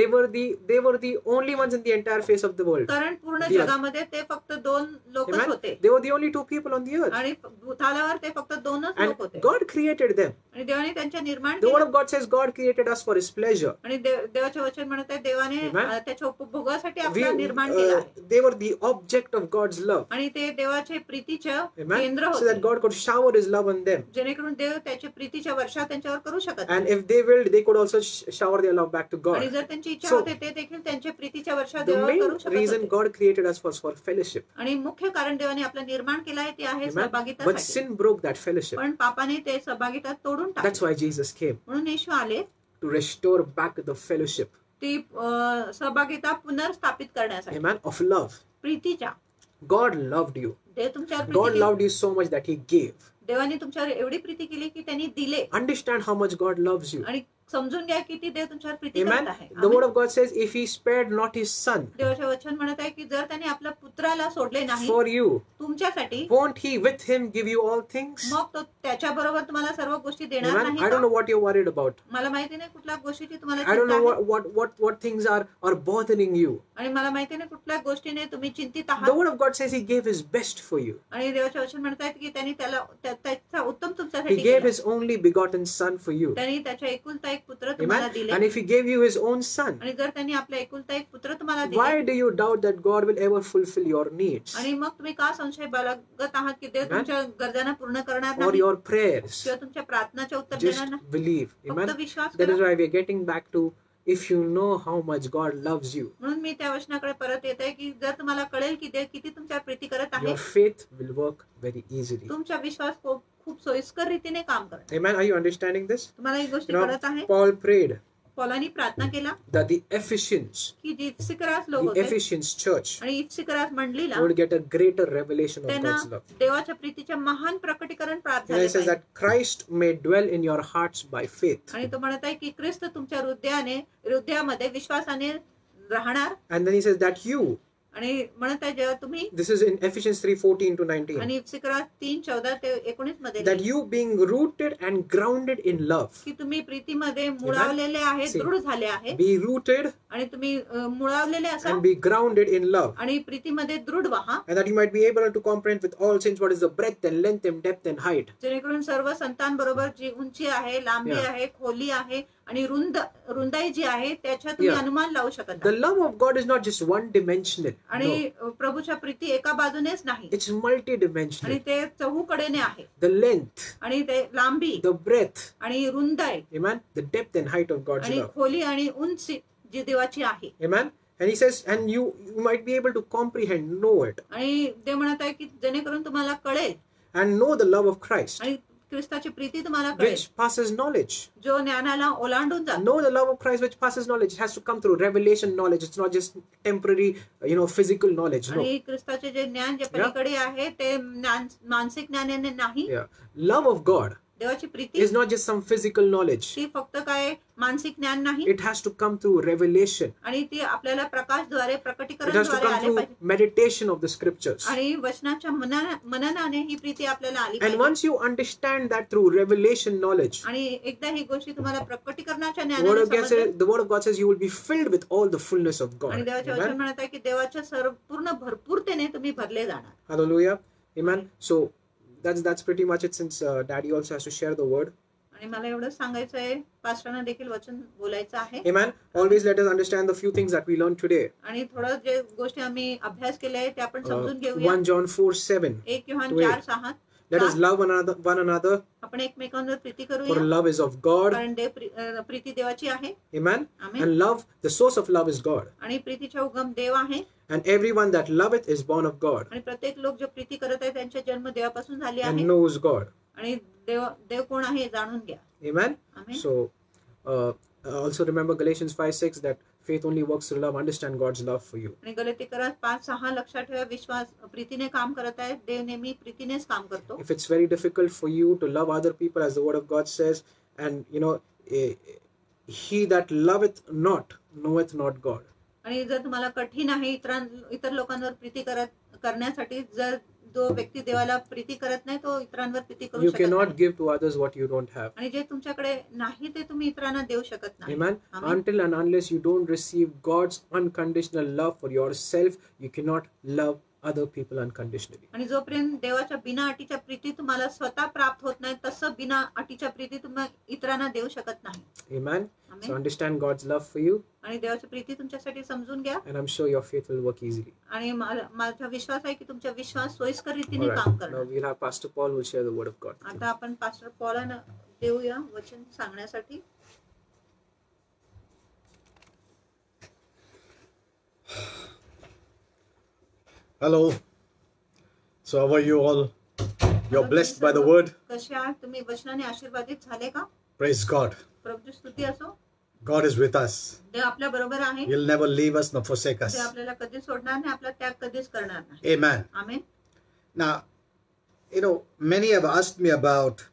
S1: they were the only ones in the entire face of the world.
S2: कारण पूर्ण
S1: The earth.
S2: जगामध्ये ते फक्त दोन लोकच
S1: Amen.
S2: होते
S1: They were the only two people on the earth,
S2: आणि भूतलावर ते फक्त दोनच लोक
S1: and
S2: होते.
S1: God created them.
S2: आणि देवाने त्यांच्या निर्माण
S1: The word
S2: केलं.
S1: of God says God created us for His pleasure.
S2: आणि देवाचे वचन म्हणत आहे देवाने
S1: Amen.
S2: त्याच्या उपभोगासाठी
S1: We,
S2: आपलं निर्माण केलं आहे.
S1: they were the object of God's love.
S2: आणि ते देवाचे प्रीतीचे
S1: Amen.
S2: केंद्र
S1: So that
S2: होते,
S1: God could shower His love on them.
S2: जेणेकरून देव त्याच्या प्रीतीच्या वर्षा त्यांच्यावर करू शकत
S1: And
S2: नाही.
S1: if they willed, they could also shower their love back to
S2: आणि
S1: God.
S2: जर त्यांची इच्छा
S1: So,
S2: होते ते देखील त्यांच्या प्रीतीच्या वर्षा
S1: The
S2: देवावर
S1: main
S2: करू शकत
S1: reason
S2: होते.
S1: God created us was for fellowship.
S2: आणि मुख्य कारण देवाने आपलं निर्माण केलं आहे ते आहे
S1: Amen. But
S2: सहभागितासाठी.
S1: sin broke that fellowship.
S2: पण पापाने ते सहभागिता तोडून
S1: That's
S2: टाकली.
S1: why Jesus came,
S2: म्हणून येशू आले
S1: to restore back the fellowship,
S2: ती सहभागिता पुनर्स्थापित करण्यासाठी.
S1: amen, of love.
S2: प्रीतीच्या.
S1: God loved you.
S2: देव तुमच्यावर
S1: God
S2: प्रीती केली.
S1: loved you so much that He gave.
S2: देवाने तुमच्यावर एवढी प्रीती केली की त्यांनी दिले.
S1: Understand how much God loves you.
S2: आणि समजून घ्या किती देव तुमच्यावर प्रीती
S1: Amen.
S2: करत आहे.
S1: The word of God says, if He spared not His Son
S2: देवाचे वचन म्हणत आहे की जर त्याने आपल्या पुत्राला सोडले नाही
S1: for you,
S2: तुमच्यासाठी,
S1: won't He with Him give you all things?
S2: मग तो त्याच्या बरोबर तुम्हाला सर्व गोष्टी देणार
S1: Amen.
S2: नाही
S1: I don't
S2: का?
S1: know what you're worried about.
S2: मला माहिती नाही कुठल्या गोष्टीची तुम्हाला
S1: I don't
S2: चिंता
S1: know
S2: आहे.
S1: what things are bothering you.
S2: आणि मला माहिती नाही कुठल्या गोष्टीने तुम्ही चिंतित
S1: The
S2: आहात.
S1: word of God says He gave His best for you.
S2: आणि देवाचे वचन म्हणत आहेत की त्यांनी त्याचा उत्तम
S1: He
S2: तुमच्यासाठी
S1: gave
S2: केला.
S1: His only begotten Son for you.
S2: त्यांनी त्याच्या एकुलता एक एक पुत्र तुम्हाला
S1: Amen.
S2: दिले
S1: And if He gave you His own Son,
S2: आणि जर त्यांनी आपला एकुलता एक पुत्र तुम्हाला
S1: why
S2: दिले
S1: do you doubt that God will ever fulfill your needs
S2: आणि मग तुम्ही का संशय बाळगत आहात की देव तुमच्या गरजांना पूर्ण करणार
S1: or
S2: नाही
S1: your prayers?
S2: किंवा तुमच्या प्रार्थनाचे उत्तर
S1: Just
S2: देणार नाही
S1: believe. Amen.
S2: फक्त विश्वास
S1: That is
S2: करा
S1: why we are getting back to, if you know how much God loves you,
S2: म्हणून मी त्या वचनाकडे परत येत आहे की जर तुम्हाला कळेल की देव किती तुमच्या प्रीती करत आहे
S1: your faith will work very easily.
S2: तुमचा विश्वास खूप सोयीस्कर रीतीने काम करतो
S1: Amen. Are you understanding this?
S2: तुम्हाला ही गोष्टी
S1: You know,
S2: कळत आहे
S1: Paul prayed
S2: पौलानी प्रार्थना केला
S1: that the Ephesians,
S2: की जी इफ्सिकरास लोक
S1: the
S2: होते
S1: Ephesians church,
S2: आणि इफ्सिकरास मंडलीला
S1: would get a greater revelation of
S2: त्यांना
S1: God's love.
S2: देवाच्या प्रीतीचे महान प्रकटीकरण प्राप्त
S1: And
S2: झाले
S1: it says
S2: पाहिजे.
S1: that Christ may dwell in your hearts by faith.
S2: आणि तो म्हणत आहे की ख्रिस्त तुमच्या हृदयामध्ये विश्वासाने राहणार
S1: And then he says that you,
S2: आणि म्हणत आहे जेव्हा तुम्ही
S1: this is in Ephesians 3:14 to 19,
S2: आणि इफ्सिकरास 3:14 ते 19 मध्ये
S1: that you being rooted and grounded in love,
S2: की तुम्ही प्रीतीमध्ये मुळावलेले आहे
S1: See.
S2: दृढ झाले आहे
S1: be rooted
S2: आणि तुम्ही मुळावलेले असा
S1: and be grounded in love,
S2: आणि प्रीतीमध्ये दृढ व्हा
S1: and that you might be able to comprehend with all saints what is the breadth and length and depth and height.
S2: जेणेकरून सर्व संतांबरोबर जी उंची आहे लांबी
S1: Yeah.
S2: आहे खोली आहे आणि रुंदाई जी आहे त्याच्या तुम्ही
S1: Yeah.
S2: अनुमान लावू शकत
S1: The
S2: नाही.
S1: love of God is not just one dimensional. No,
S2: आणि प्रभूच्या प्रीती एका बाजूनेच नाही
S1: it's multi-dimensional.
S2: आणि ते चहूकडेने आहे
S1: The length,
S2: आणि ते लांबी
S1: the breadth,
S2: आणि रुंदाई
S1: amen, the depth and height of God's
S2: आणि
S1: love.
S2: खोली आणि उंची जी देवाची आहे
S1: Amen. And he says, and you might be able to comprehend, know it,
S2: आणि ते म्हणत आहे की जेणेकरून तुम्हाला कळेल
S1: and know the love of Christ,
S2: आणि ख्रिस्ताची प्रीती तुम्हाला कळेल
S1: which passes knowledge.
S2: जो ज्ञानाला ओलांडून जातो.
S1: Know the love of Christ, which passes knowledge. It has to come through revelation knowledge. It's not just temporary, physical knowledge. No.
S2: आणि ख्रिस्ताचे जे ज्ञान जे पलीकडे आहे ते मानसिक ज्ञानाने नाही.
S1: Yeah. Love of God
S2: देवाची Preeti
S1: is not just some physical knowledge.
S2: ती फक्त काय मानसिक ज्ञान नाही
S1: It has to come through revelation.
S2: आणि ती आपल्याला प्रकाशद्वारे
S1: It has to
S2: प्रकटीकरणद्वारे
S1: come
S2: आले
S1: through
S2: पाहिजे
S1: meditation of the scriptures.
S2: आणि वचनाच्या मननाने ही प्रीती आपल्याला आली
S1: And
S2: पाहिजे.
S1: once you understand that through revelation knowledge,
S2: आणि एकदा ही गोष्टी तुम्हाला प्रकटीकरणाच्या
S1: the word of God
S2: ज्ञानाने
S1: says, the word of God says you will be filled with all the fullness of God.
S2: आणि देवाचे वचन
S1: Amen.
S2: म्हणत आहे की देवाच्या सर्व पूर्ण भरपूरतेने तुम्ही भरले जाणार.
S1: Hallelujah. Amen. So that's pretty much it, since Daddy also has to share the word.
S2: आणि मला एवढं सांगायचं आहे पास्टरांना देखील वचन बोलायचं आहे.
S1: Amen. Always let us understand the few things that we learned today.
S2: आणि थोडं जे गोष्टी आम्ही अभ्यास केले आहे ते आपण समजून घेऊया.
S1: 1 John 4:7.
S2: 1 Yohan
S1: Wait.
S2: 4:6
S1: Let us love one another,
S2: आपण एकमेकांवर प्रीती
S1: for
S2: करूया
S1: love is of God.
S2: कारण प्रीती देवाची आहे.
S1: Amen.
S2: Amen.
S1: And love, the source of love is God.
S2: आणि प्रीतीचा उगम देव आहे
S1: And everyone that loveth is born of God
S2: आणि प्रत्येक लोक जो प्रीती करत आहे त्यांचा जन्म देवापासून झाले
S1: and
S2: आहे
S1: knows God.
S2: आणि देव कोण आहे हे जाणून घ्या.
S1: Amen.
S2: Amen.
S1: So also remember Galatians 5:6 that faith only works through love. Understand God's love for you.
S2: आणि गलतीकरात 5:6 लक्षात ठेवा विश्वास प्रीतीने काम करत आहे. देव नेहमी प्रीतीनेच काम करतो.
S1: If it's very difficult for you to love other people, as the word of God says, and he that loveth not knoweth not God.
S2: आणि जर तुम्हाला कठीण आहे इतर लोकांवर प्रीती करण्यासाठी जर जो व्यक्ती देवाला प्रीती करत नाही तो इतरांवर प्रीती करू
S1: You
S2: शकत
S1: cannot
S2: नाही.
S1: give to others what you don't have.
S2: आणि जे तुमच्याकडे नाही ते तुम्ही इतरांना देऊ शकत नाही.
S1: Amen.
S2: Amen.
S1: Until and unless you don't receive God's unconditional love for yourself, you cannot love other people unconditionally.
S2: आणि जोपर्यंत देवाच्या बिना अटीच्या प्रीती तुम्हाला स्वतः प्राप्त होत नाही तसं बिना अटीच्या प्रीती तुम्ही इतरांना देऊ शकत नाही.
S1: Amen.
S2: Amen.
S1: So understand God's love for you,
S2: आणि देवाची प्रीती तुमच्यासाठी समजून घ्या.
S1: and I'm sure your faith will work easily.
S2: आणि माझा विश्वास आहे की तुमचा विश्वास सोयीस्कर रीतीने
S1: All
S2: काम
S1: right. Now
S2: करणार.
S1: we'll have Pastor Paul will share the word of God.
S2: आता आपण पास्टर पॉलला देऊया वचन सांगण्यासाठी.
S3: Hello. So how are you all? You're blessed by the word.
S2: कसे आहात तुम्ही? वचनाने आशीर्वादित झाले का?
S3: Praise God.
S2: प्रभूची स्तुती असो.
S3: God is with us.
S2: देव आपल्या बरोबर आहे.
S3: He'll never leave us nor forsake us.
S2: ते आपल्याला कधीच सोडणार नाही, आपला त्याग कधीच करणार नाही.
S3: Amen.
S2: Amen.
S3: Now, many have asked me about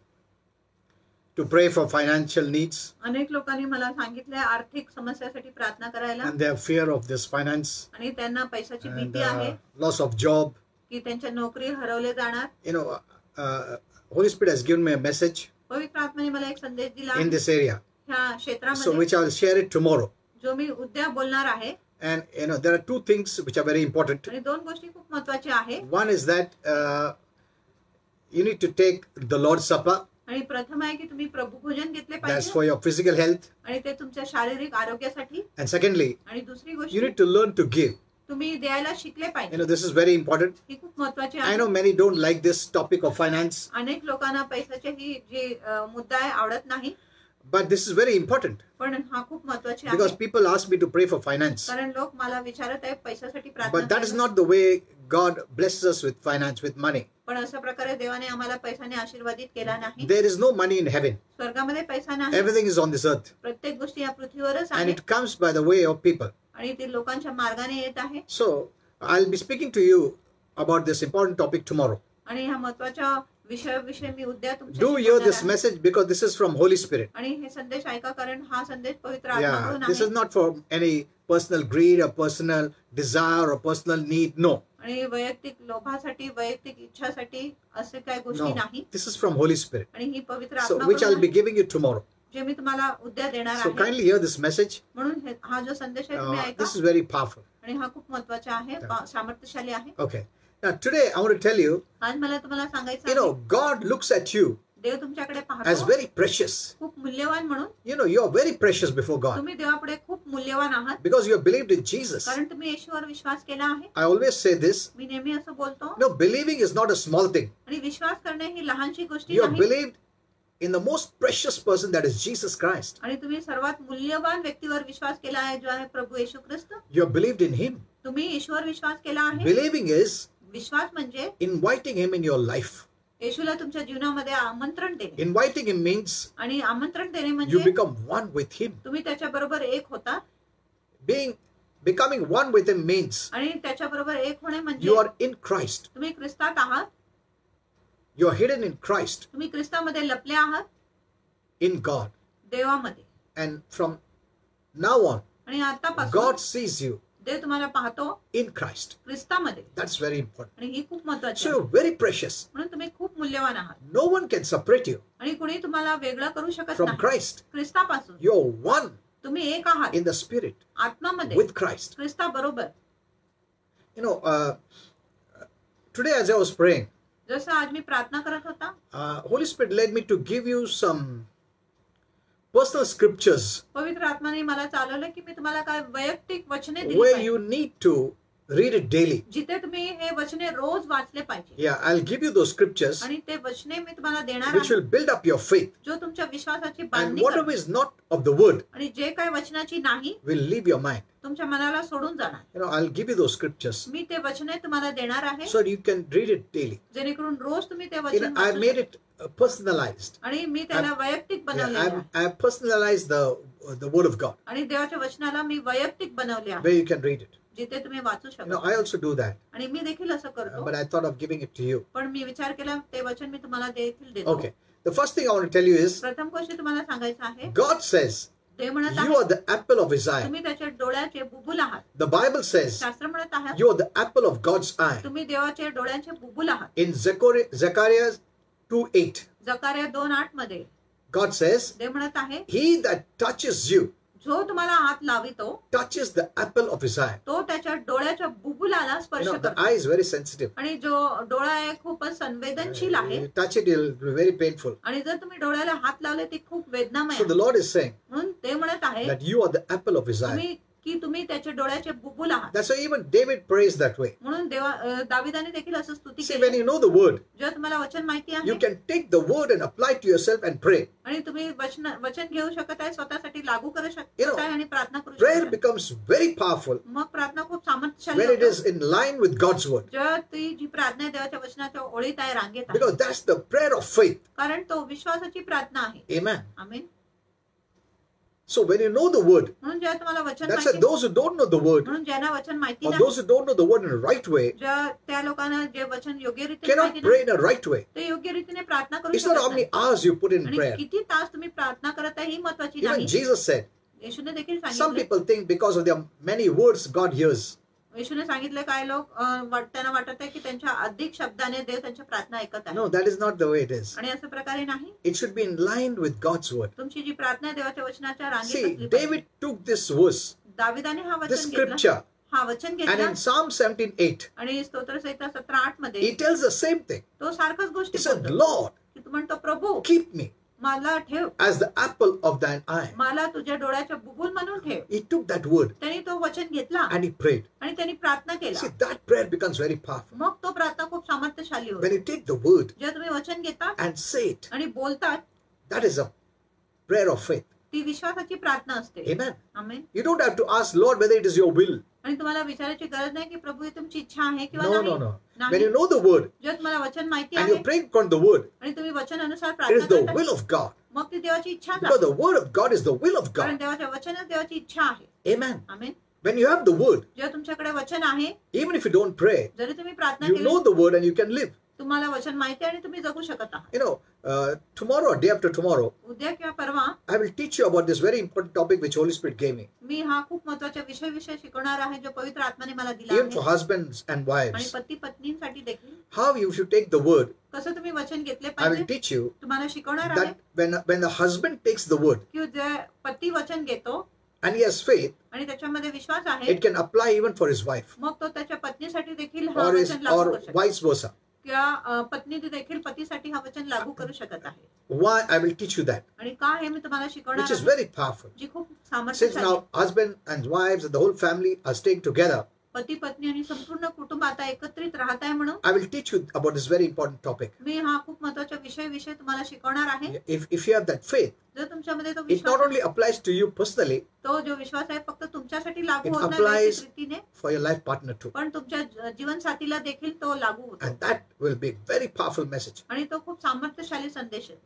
S3: to pray for financial needs,
S2: अनेक लोकांनी मला सांगितलंय आर्थिक समस्यासाठी प्रार्थना करायला
S3: and they have fear of this finance
S2: आणि त्यांना पैशाची
S3: and
S2: भीती आहे
S3: loss of job.
S2: की त्यांच्या नोकरी हरवले जाणार.
S3: Holy Spirit has given me a message
S2: पवित्र आत्म्याने मला एक संदेश दिला
S3: in
S2: आहे
S3: this area,
S2: ह्या
S3: so
S2: क्षेत्रामध्ये
S3: which I will share it tomorrow.
S2: जो मी उद्या बोलणार आहे.
S3: And there are two things which are very important.
S2: आणि दोन गोष्टी खूप महत्त्वाच्या आहेत.
S3: One is that you need to take the Lord's Supper
S2: आणि प्रथम आहे की तुम्ही प्रभू भोजन घेतले
S3: That's
S2: पाहिजे
S3: for your physical health.
S2: आणि ते तुमच्या शारीरिक आरोग्यासाठी.
S3: And secondly,
S2: आणि दुसरी
S3: you
S2: गोष्ट
S3: need to learn to give.
S2: तुम्ही द्यायला शिकले
S3: You
S2: पाहिजे.
S3: know, this is very important.
S2: ही खूप महत्वाची
S3: I
S2: आहे.
S3: know many don't like this topic of finance,
S2: अनेक लोकांना पैशाचे ही जे मुद्दा आहे आवडत नाही,
S3: but this is very important
S2: पण हा खूप महत्वाची
S3: because
S2: आहे.
S3: people ask me to pray for finance.
S2: कारण लोक मला विचारत आहेत पैशासाठी प्रार्थना
S3: But that is
S2: करायला.
S3: not the way God blesses us with finance, with money.
S2: पण अशा प्रकारे देवाने आम्हाला पैशाने आशीर्वादित केला नाही.
S3: There is no money in heaven.
S2: स्वर्गामध्ये पैसा नाही.
S3: Everything is on this earth.
S2: प्रत्येक गोष्टी या पृथ्वीवरच
S3: And
S2: आहे
S3: it comes by the way of people.
S2: आणि ते लोकांच्या मार्गाने येत आहे.
S3: So, I'll be speaking to you about this important topic tomorrow.
S2: आणि ह्या महत्वाच्या विषयाविषयी मी उद्या
S3: Do
S2: तुमच्याशी
S3: hear
S2: बोलणार
S3: this
S2: आहे.
S3: message because this is from Holy Spirit.
S2: आणि हे संदेश ऐका कारण हा संदेश पवित्र
S3: Yeah,
S2: आत्म्याकडून
S3: this
S2: आहे.
S3: is not for any personal greed or personal desire or personal need. No,
S2: आणि वैयक्तिक लोभासाठी वैयक्तिक इच्छासाठी असे काही गोष्टी
S3: no.
S2: नाही.
S3: This is from Holy Spirit.
S2: आणि ही पवित्र
S3: So, which I'll
S2: आत्मा
S3: be giving you tomorrow.
S2: जे मी तुम्हाला उद्या देणार
S3: So,
S2: आहे.
S3: kindly hear this message.
S2: म्हणून हा जो संदेश आहे तुम्ही ऐका.
S3: This is very powerful.
S2: आणि हा खूप महत्वाचा आहे, सामर्थ्यशाली आहे.
S3: Okay. Now, today I want to tell you,
S2: आज मला तुम्हाला सांगायचं
S3: you
S2: आहे,
S3: know, God looks at you
S2: देव तुमच्याकडे
S3: as
S2: पाहतो
S3: very precious.
S2: खूप मूल्यवान म्हणून.
S3: You know, you are very precious before God
S2: तुम्ही देवापुढे खूप मूल्यवान आहात
S3: because you have believed in Jesus.
S2: कारण तुम्ही येशूवर विश्वास केला आहे.
S3: I always say this.
S2: मी नेहमी असं बोलतो.
S3: No, believing is not a small thing.
S2: आणि विश्वास करणे ही लहानशी गोष्ट
S3: You have
S2: नाही.
S3: believed in the most precious person, that is Jesus Christ.
S2: आणि तुम्ही सर्वात मूल्यवान व्यक्तीवर विश्वास केला आहे जो आहे प्रभू येशू ख्रिस्त.
S3: You have believed in Him.
S2: तुम्ही येशूवर विश्वास केला आहे.
S3: Believing is
S2: विश्वास म्हणजे
S3: inviting Him in your life.
S2: येशूला तुमच्या जीवनामध्ये आमंत्रण देणे.
S3: Inviting Him means
S2: आणि आमंत्रण देणे
S3: you
S2: म्हणजे
S3: become one with Him.
S2: तुम्ही त्याच्याबरोबर एक होता.
S3: Becoming one with Him means
S2: आणि त्याच्याबरोबर एक होणे
S3: you
S2: म्हणजे
S3: are in Christ.
S2: तुम्ही ख्रिस्तात आहात.
S3: You are hidden in Christ,
S2: तुम्ही ख्रिस्तामध्ये लपले आहात
S3: in God.
S2: देवामध्ये.
S3: And from now on,
S2: आणि आतापासून
S3: God sees you
S2: देव तुम्हाला पाहतो
S3: in Christ.
S2: ख्रिस्तामध्ये.
S3: That's very important.
S2: आणि ही खूप महत्वाची
S3: So
S2: आहे.
S3: you're very precious.
S2: म्हणून तुम्ही खूप मूल्यवान आहात.
S3: No one can separate you
S2: आणि कुणी तुम्हाला वेगळं करू शकत
S3: from
S2: नाही
S3: Christ.
S2: ख्रिस्तापासून.
S3: You're one
S2: तुम्ही एक आहात
S3: in the Spirit
S2: आत्मामध्ये
S3: with Christ.
S2: ख्रिस्ताबरोबर.
S3: You know, today as I was praying,
S2: जसं आज मी प्रार्थना करत होता,
S3: Holy Spirit led me to give you some personal scriptures
S2: पवित्र आत्माने मला चालवलं की मी तुम्हाला काय वैयक्तिक वचने दिली
S3: where
S2: पाहिजे.
S3: you need to read it daily.
S2: जिथे तुम्ही हे वचने रोज वाचले पाहिजे.
S3: Yeah, I'll give you those scriptures
S2: आणि ते वचने मी तुम्हाला देणार
S3: which
S2: आहे
S3: will build up your faith.
S2: जो तुमच्या विश्वासाची
S3: And
S2: बांधणी
S3: whatever
S2: करतो.
S3: is not of the word
S2: आणि जे काय वचनाची नाही
S3: will leave your mind.
S2: तुमच्या मनाला सोडून जाणार.
S3: You know, I'll give you those scriptures
S2: मी ते वचने तुम्हाला देणार आहे
S3: so you can read it daily.
S2: जेणेकरून रोज तुम्ही ते
S3: You
S2: वचन
S3: know, I've
S2: वाचू
S3: made
S2: शकता.
S3: it personalized.
S2: आणि मी त्याला वैयक्तिक
S3: Yeah,
S2: बनवलेले आहे.
S3: I've personalized the word of God
S2: आणि देवाच्या वचनाला मी वैयक्तिक बनवले आहे
S3: where you can read it.
S2: जिथे तुम्ही वाचू
S3: You know,
S2: शकता.
S3: I also do that,
S2: आणि मी देखील असं करतो.
S3: but I thought of giving it to you.
S2: पण मी विचार केला ते वचन मी तुम्हाला देखील देतो.
S3: Okay. The first thing I want to tell you is
S2: प्रथम गोष्ट तुम्हाला सांगायचं आहे,
S3: God says
S2: ते म्हणत
S3: you
S2: आहे
S3: are the apple of His eye.
S2: तुम्ही त्याच्या डोळ्याचे बुबुल आहात.
S3: The Bible says
S2: शास्त्र म्हणत आहे
S3: you are the apple of God's eye.
S2: तुम्ही देवाचे डोळ्यांचे बुबुल आहात.
S3: In Zechariah 2:8,
S2: जकार्या 2:8 मध्ये
S3: God says,
S2: ते म्हणत आहे
S3: He that touches you
S2: जो तुम्हाला हात लावितो
S3: touches the apple of His eye.
S2: तो त्याच्या डोळ्याच्या बुबुलाला
S3: You
S2: स्पर्श
S3: know, the
S2: करतो.
S3: eye is very sensitive.
S2: आणि जो डोळा आहे खूपच संवेदनशील आहे.
S3: You touch it, it'll be very painful.
S2: आणि जर तुम्ही डोळ्याला हात लावले ते खूप वेदनामय
S3: So the
S2: आहे.
S3: Lord is saying
S2: म्हणून ते म्हणत आहे
S3: that you are the apple of His eye.
S2: तुम्ही त्याच्या डोळ्याचे बुबुल आहात.
S3: That's why even David prays that way.
S2: म्हणून दाविदाने देखील असं स्तुती
S3: See, when
S2: केली.
S3: you know the word,
S2: जेव्हा तुम्हाला वचन माहिती
S3: you
S2: आहे
S3: can take the word and apply it to yourself and pray.
S2: आणि तुम्ही वचन घेऊ शकत आहे स्वतःसाठी लागू करू
S3: You
S2: शकत
S3: know,
S2: आहे आणि प्रार्थना करू
S3: Prayer
S2: शकत आहे.
S3: becomes very powerful
S2: मग प्रार्थना खूप सामर्थ्यशाली
S3: when it
S2: होते.
S3: is in line with God's word.
S2: जेव्हा ती जी प्रार्थना आहे देवाच्या वचनाच्या ओळीत आहे, रांगेत आहे.
S3: Because that's the prayer of faith.
S2: कारण तो विश्वासाची प्रार्थना आहे.
S3: Amen.
S2: Amen.
S3: So when you know the word,
S2: म्हणून जेव्हा तुम्हाला वचन
S3: that's why
S2: माहिती,
S3: those who don't know the word,
S2: म्हणून ज्यांना वचन माहिती
S3: or
S2: नाही,
S3: those who don't know the word in the right way,
S2: त्या लोकांना जे वचन योग्य रीतीने
S3: cannot
S2: माहिती
S3: pray
S2: नाही,
S3: in a right way.
S2: ते योग्य रीतीने प्रार्थना करू
S3: It's not how
S2: शकत
S3: many
S2: नाही.
S3: hours you put in
S2: आणि
S3: prayer.
S2: किती तास तुम्ही प्रार्थना करत आहे ही महत्वाची
S3: Even
S2: नाही.
S3: Jesus said,
S2: येशूने देखील
S3: some
S2: सांगितले,
S3: people think because of their many words God hears.
S2: येशूने सांगितलं काय लोक त्यांना वाटत आहे की त्यांच्या अधिक शब्दाने देव त्यांच्या प्रार्थना ऐकत आहे.
S3: No, that is not the way it is.
S2: आणि असं प्रकारे नाही.
S3: It should be in line with God's word.
S2: तुमची जी प्रार्थना आहे देवाच्या वचनाच्या रांगेत
S3: See,
S2: असली पाहिजे.
S3: David took this verse,
S2: दाविदाने हा
S3: this
S2: वचन घेतला,
S3: scripture,
S2: हा वचन
S3: and
S2: घेतला
S3: in Psalm 17:8,
S2: आणि स्तोत्रसंहिता 17:8 मध्ये
S3: he tells the same thing.
S2: तो सारखंच गोष्टी
S3: He said,
S2: बोलतो
S3: Lord,
S2: की तू म्हणतो प्रभू प्रभू
S3: keep me
S2: मला ठेव,
S3: as the apple of thine eye.
S2: मला तुझ्या डोळ्याच्या बुबुल म्हणून ठेव.
S3: He took that word
S2: त्यांनी तो वचन घेतला
S3: and he prayed.
S2: आणि त्यांनी प्रार्थना
S3: See,
S2: केला.
S3: that prayer becomes very powerful.
S2: मग तो प्रार्थना खूप सामर्थ्यशाली
S3: When
S2: होतो.
S3: you take the word
S2: जेव्हा तुम्ही वचन घेता
S3: and say it,
S2: आणि बोलतात,
S3: that is a prayer of faith.
S2: ती विश्वासाची प्रार्थना असते.
S3: Amen.
S2: Amen.
S3: You don't have to ask, Lord, whether it is your will.
S2: आणि तुम्हाला विचारायची गरज नाही की प्रभू ही तुमची इच्छा आहे किंवा
S3: No,
S2: नाही.
S3: no, no. When
S2: नाही.
S3: you know the word
S2: जेव्हा तुम्हाला वचन माहिती
S3: and
S2: आहे
S3: you're praying according to the word,
S2: आणि तुम्ही वचन अनुसार
S3: it
S2: प्रार्थना
S3: is the
S2: करता,
S3: will of God.
S2: मग ती देवाची इच्छा
S3: Because the word of God is the will of
S2: कारण
S3: God.
S2: देवाच्या वचनच देवाची इच्छा आहे.
S3: Amen.
S2: Amen.
S3: When you have the word,
S2: जेव्हा तुमच्याकडे वचन आहे,
S3: even if you don't pray,
S2: जरी तुम्ही प्रार्थना
S3: you
S2: केली,
S3: know the word and you can live.
S2: तुम्हाला वचन माहिती आहे आणि तुम्ही जगू शकत आहात.
S3: You know, tomorrow or day after tomorrow,
S2: उद्या किंवा परवा
S3: I will teach you about this very important topic which Holy Spirit gave me.
S2: मी हा खूप महत्वाचा विषय शिकवणार आहे जो पवित्र आत्म्याने मला दिला
S3: Even for
S2: आहे.
S3: husbands and
S2: आणि
S3: wives,
S2: पती पत्नींसाठी देखील
S3: how you should take the word.
S2: कसं तुम्ही वचन घेतले
S3: I will
S2: पाहिजे
S3: teach you
S2: तुम्हाला शिकवणार आहे.
S3: that when the husband takes the word
S2: की जे पती वचन घेतो
S3: and he has faith,
S2: आणि त्याच्यामध्ये विश्वास आहे,
S3: it can apply even for his wife
S2: मग तो त्याच्या पत्नीसाठी देखील हा
S3: or
S2: वचन लागू
S3: or
S2: करू शकतो
S3: vice versa.
S2: किंवा पत्नी देखील पतीसाठी हा वचन लागू करू शकत आहे.
S3: Why? I will teach you that,
S2: आणि का हे मी तुम्हाला शिकवणार
S3: which is
S2: आहे,
S3: very powerful.
S2: जी खूप
S3: Since
S2: सामर्थ्यशाली
S3: now husband and wives and the whole family are staying together,
S2: पती पत्नी आणि संपूर्ण कुटुंब आता एकत्रित राहत आहे म्हणून
S3: I will teach you about this very important topic.
S2: मी हा खूप महत्वाचा विषय तुम्हाला शिकवणार आहे.
S3: If you have that faith,
S2: जर तुमच्यामध्ये तो
S3: it
S2: विश्वास
S3: not only applies to you personally,
S2: तो जो विश्वास आहे फक्त तुमच्यासाठी लागू
S3: it
S2: होत नाही
S3: applies
S2: वैयक्तिक रीतीने,
S3: for your life partner too.
S2: पण तुमच्या जीवनसाथीला देखील तो लागू होतो.
S3: And that will be a very powerful message.
S2: आणि तो खूप सामर्थ्यशाली संदेश आहे.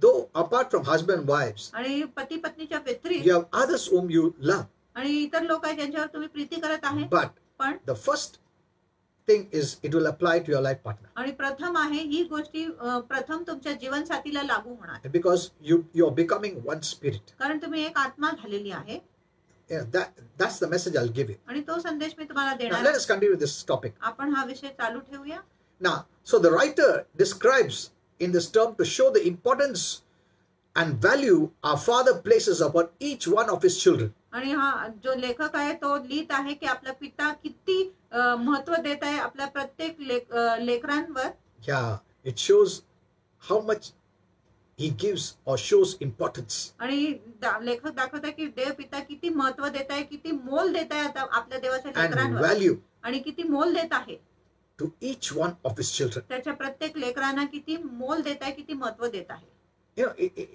S3: Though apart from husband and wives,
S2: आणि पती पत्नीच्या व्यतिरिक्त
S3: you have others whom you love.
S2: आणि इतर लोक आहेत ज्यांच्यावर तुम्ही प्रीती करत आहे,
S3: But
S2: पण
S3: the first thing is it will apply to your life partner.
S2: आणि प्रथम आहे ही गोष्टी प्रथम तुमच्या जीवनसाथीला लागू होणार,
S3: And because you're becoming one spirit.
S2: कारण तुम्ही एक आत्मा झालेली आहे.
S3: That's the message I'll give you.
S2: आणि तो संदेश मी तुम्हाला
S3: Now
S2: देणार
S3: let
S2: आहे.
S3: us continue with this topic.
S2: आपण हा विषय चालू ठेवूया.
S3: Now, so the writer describes in this term to show the importance and value our Father places upon each one of his children.
S2: आणि हा जो लेखक आहे तो लिहित आहे की आपला पिता किती महत्व देत आहे आपल्या प्रत्येक लेकरांवर.
S3: Yeah, it shows how much he gives or shows importance.
S2: आणि लेखक दाखवत आहे की देव पिता किती महत्व देत आहे, किती मोल देत आहे आता आपल्या देवाच्या
S3: And
S2: लेकरांवर,
S3: value
S2: आणि किती मोल देत आहे
S3: to each one of his children.
S2: त्याच्या प्रत्येक लेकरांना किती मोल देत आहे, किती महत्व देत आहे.
S3: You know,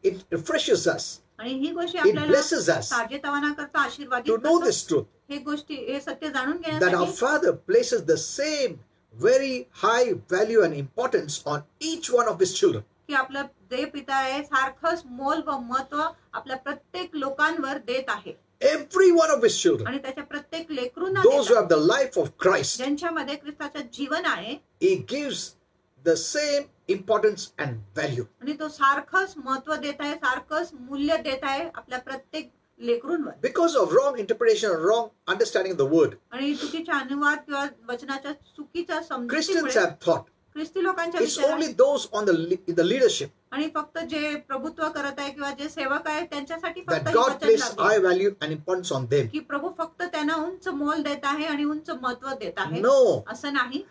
S3: it refreshes us.
S2: आणि ही गोष्टी
S3: It
S2: आपल्याला
S3: blesses us
S2: ताजेतवाना करतो, आशीर्वादित
S3: to know
S2: करतो.
S3: this truth
S2: हे गोष्टी हे सत्य जाणून
S3: that our
S2: घेण्यासाठी
S3: Father places the same very high value and importance on each one of his children.
S2: की आपलं देव पिता आहे सारखंच मोल व महत्व आपल्या प्रत्येक लोकांवर देत आहे.
S3: Every one of his children,
S2: आणि त्याच्या प्रत्येक लेकरूंना
S3: those who
S2: देत आहे.
S3: have the life of Christ,
S2: ज्यांच्यामध्ये ख्रिस्ताचं जीवन आहे
S3: he gives the same importance and value.
S2: आणि तो सारखंच महत्व देत आहे, सारखंच मूल्य देत आहे आपल्या प्रत्येक लेकरूंवर.
S3: Because of wrong interpretation or wrong understanding of the word,
S2: आणि चुकीचा अनुवाद किंवा वचनाच्या चुकीच्या
S3: Christians
S2: समजुतीमुळे
S3: have thought
S2: ख्रिस्ती लोकांच्या
S3: it's
S2: विचारात
S3: only those on the leadership
S2: आणि फक्त जे प्रभुत्व करत आहे किंवा जे सेवक आहे त्यांच्यासाठी फक्त
S3: that
S2: हे
S3: God
S2: वचन
S3: places
S2: लागू आहे.
S3: high value and importance on them.
S2: की प्रभू फक्त त्यांना उंच मोल देत आहे आणि उंच महत्व देत आहे,
S3: No.
S2: असं नाही.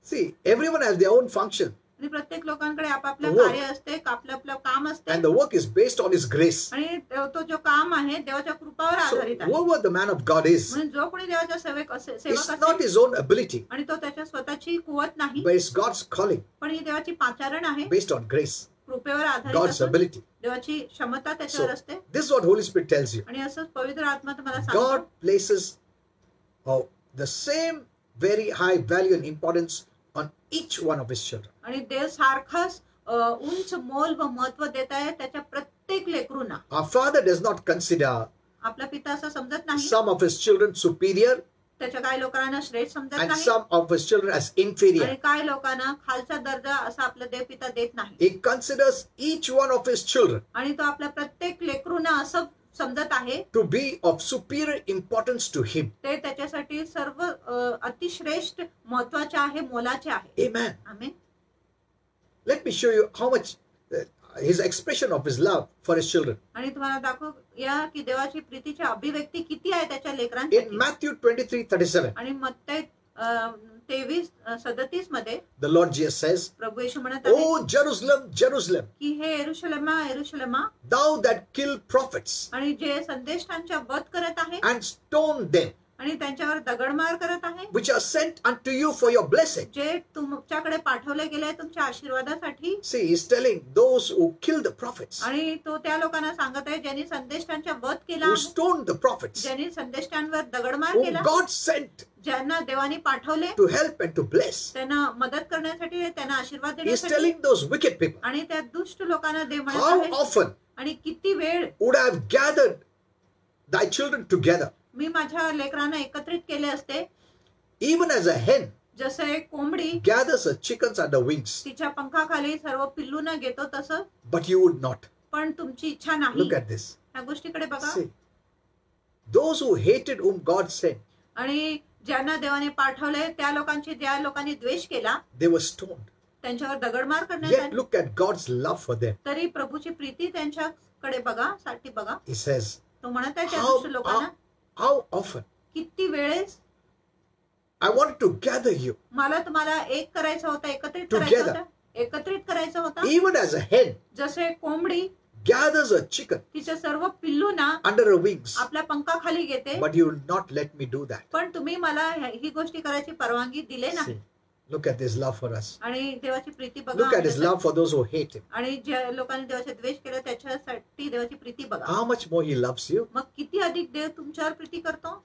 S3: See, everyone has their own function
S2: आणि प्रत्येक लोकांकडे आपापलं
S3: Work.
S2: कार्य असते, आपलं काम असते,
S3: and the work is based on his grace.
S2: आणि तो जो काम आहे देवाच्या कृपावर
S3: So
S2: आधारित आहे.
S3: whoever the man of God is,
S2: म्हणून जो कोणी देवाचा सेवक
S3: it's
S2: असेल
S3: not his own ability,
S2: आणि तो त्याच्या स्वतःची कुवत नाही,
S3: but it's God's calling
S2: पण ही देवाची पाचारण आहे,
S3: based on grace,
S2: कृपेवर आधारित
S3: God's
S2: असून
S3: ability.
S2: देवाची क्षमता त्याच्यावर
S3: So
S2: असते.
S3: this is what Holy Spirit tells you.
S2: आणि असंच पवित्र आत्मा तुम्हाला
S3: God
S2: सांगतो
S3: places the same very high value and importance on each one of his children.
S2: आणि देव सारखाच उंच मोल व महत्व देत आहे त्याच्या प्रत्येक लेकरूंना.
S3: Our Father does not consider
S2: आपला पिता असं समजत नाही,
S3: some of his children superior
S2: त्याच्या काही लोकांना श्रेष्ठ समजत
S3: and
S2: नाही
S3: some of his children as
S2: आणि
S3: inferior.
S2: काही लोकांना खालचा दर्जा असा आपला देव पिता देत नाही.
S3: He considers each one of his children
S2: आणि तो आपल्या प्रत्येक लेकरूंना असं समजत आहे
S3: to be of superior importance to him.
S2: ते त्याच्यासाठी सर्व अतिश्रेष्ठ महत्वाचे आहे, मोलाचे आहे.
S3: Amen.
S2: Amen.
S3: Let me show you how much his expression of his love for his children.
S2: आणि तुम्हाला दाखवू या की देवाची प्रीतीची अभिव्यक्ती किती आहे त्याच्या
S3: In
S2: लेकरांसाठी.
S3: Matthew 23:37,
S2: आणि मत्ते 37 मध्ये
S3: the Lord Jesus says,
S2: प्रभू येशू म्हणत आहे
S3: "Oh Jerusalem, Jerusalem,
S2: की हे यरूशलेमा यरूशलेमा,
S3: thou that kill prophets
S2: आणि जे संदेष्टांचा वध करत आहे
S3: and stone them,
S2: आणि त्यांच्यावर दगडमार करत आहे,
S3: which are sent unto you for your blessing."
S2: जे तुमच्याकडे पाठवले गेले तुमच्या आशीर्वादासाठी.
S3: See, he's telling those who kill the prophets,
S2: आणि तो त्या लोकांना सांगत आहे ज्यांनी संदेष्टांचा वध केला
S3: who
S2: आहे,
S3: stoned the prophets,
S2: ज्यांनी संदेष्टांवर दगडमार
S3: whom
S2: केला,
S3: God sent
S2: ज्यांना देवाने पाठवले
S3: to help and to bless.
S2: त्यांना मदत करण्यासाठी, त्यांना आशीर्वाद
S3: He's
S2: देण्यासाठी.
S3: telling those wicked people,
S2: आणि त्या दुष्ट लोकांना देव म्हणत
S3: how
S2: आहे,
S3: often
S2: आणि किती वेळ
S3: would I have gathered thy children together,
S2: मी माझ्या लेकरांना एकत्रित केले असते,
S3: even as a hen
S2: जसं एक कोंबडी
S3: gathers her chickens under wings,
S2: तिच्या पंखाखाली सर्व पिल्लूंना घेतो तसं,
S3: but you would not.
S2: पण तुमची इच्छा नाही.
S3: Look at this.
S2: ह्या गोष्टीकडे बघा.
S3: See, those who hated whom God sent,
S2: आणि ज्यांना देवाने पाठवले त्या लोकांची, ज्या लोकांनी द्वेष केला
S3: they were stoned.
S2: त्यांच्यावर दगडमार करण्यात
S3: Yet
S2: आली.
S3: look at God's love for them.
S2: तरी प्रभूची प्रीती त्यांच्याकडे बघा, साठी बघा.
S3: He says,
S2: तो म्हणत आहे त्या
S3: how,
S2: दुष्ट लोकांना,
S3: how often
S2: किती वेळेस
S3: I wanted to gather you,
S2: मला तुम्हाला एक करायचं होतं, एकत्रित
S3: Together.
S2: करायचं होतं, एकत्रित करायचं होतं.
S3: even as a hen
S2: जसे कोंबडी
S3: gathers a chicken
S2: तिच्या सर्व पिल्लूंना
S3: under her wings,
S2: आपल्या पंखाखाली घेते,
S3: but you will not let me do that.
S2: पण तुम्ही मला ही गोष्टी करायची परवानगी दिले नाही.
S3: See, look at his love for us.
S2: आणि देवाची प्रीती बघा
S3: Look at his
S2: आमच्यासाठी.
S3: love for those who hate him.
S2: आणि ज्या लोकांनी देवाचा द्वेष केला त्याच्यासाठी देवाची प्रीती बघा.
S3: How much more he loves you.
S2: मग किती अधिक देव तुमच्यावर प्रीती करतो.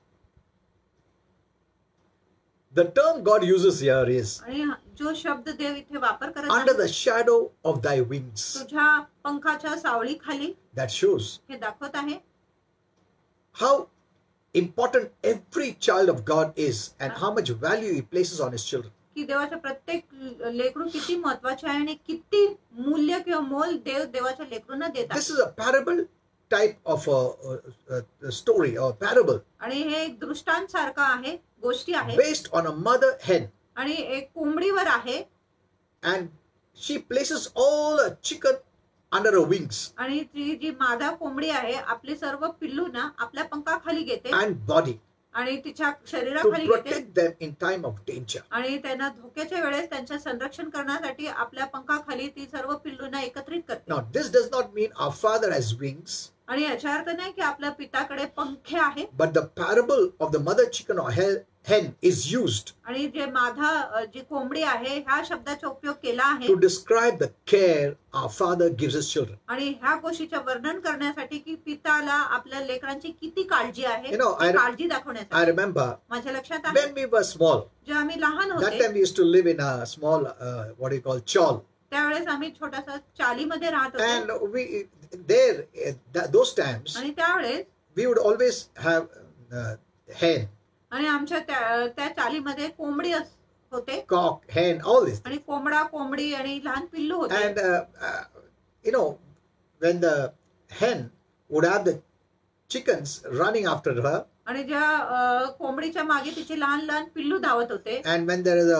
S3: The term God uses here is
S2: आणि जो शब्द देव इथे वापर करत
S3: under
S2: आहे,
S3: the shadow of thy wings.
S2: तुझ्या पंखाच्या सावळीखाली,
S3: That shows
S2: हे दाखवत आहे
S3: how important every child of God is and how much value he places on his children.
S2: की देवाच्या प्रत्येक लेकरू किती महत्वाचे आहे आणि किती मूल्य किंवा मोल देव देवाच्या लेकरूंना देतात.
S3: This is a parable type of a story or parable
S2: आणि हे एक दृष्टांत सारखं आहे, गोष्टी आहे,
S3: based on a mother hen,
S2: आणि एक कोंबडीवर आहे,
S3: and she places all her chicken under her wings
S2: आणि ती जी मादा कोंबडी आहे आपली सर्व पिल्लूंना आपल्या पंखाखाली घेते
S3: and body
S2: आणि तिच्या
S3: to
S2: शरीराखाली घेते,
S3: protect them in time of danger.
S2: आणि त्यांना धोक्याच्या वेळेस त्यांचं संरक्षण करण्यासाठी आपल्या पंखाखाली ती सर्व पिल्लूंना एकत्रित करते.
S3: Now, this does not mean our father has wings,
S2: आणि याचा अर्थ नाही की आपल्या पिताकडे पंखे आहे,
S3: but the parable of the mother chicken or hen is used
S2: आणि जे मादा जी कोंबडी आहे ह्या शब्दाचा उपयोग केला आहे
S3: to describe the care our father gives his children.
S2: आणि ह्या गोष्टीचं वर्णन करण्यासाठी की पिताला आपल्या लेकरांची किती काळजी आहे,
S3: You know,
S2: ती
S3: I
S2: काळजी दाखवण्यासाठी.
S3: remember
S2: माझ्या लक्षात आहे
S3: when we were small,
S2: जेव्हा आम्ही लहान
S3: that
S2: होते
S3: time we used to live in a small, what do you call, chawl.
S2: त्यावेळेस आम्ही छोटासा चालीमध्ये राहत होतो,
S3: And we, there, those times,
S2: आणि त्यावेळेस
S3: we would always have hen,
S2: आणि आमच्या त्या चालीमध्ये कोंबडी होते,
S3: cock, hen, all this.
S2: आणि कोंबडा, कोंबडी आणि लहान पिल्लू होते.
S3: And, you know, when the hen would have the chickens running after her,
S2: आणि ज्या कोंबडीच्या मागे तिचे लहान लहान पिल्लू धावत होते,
S3: and when there is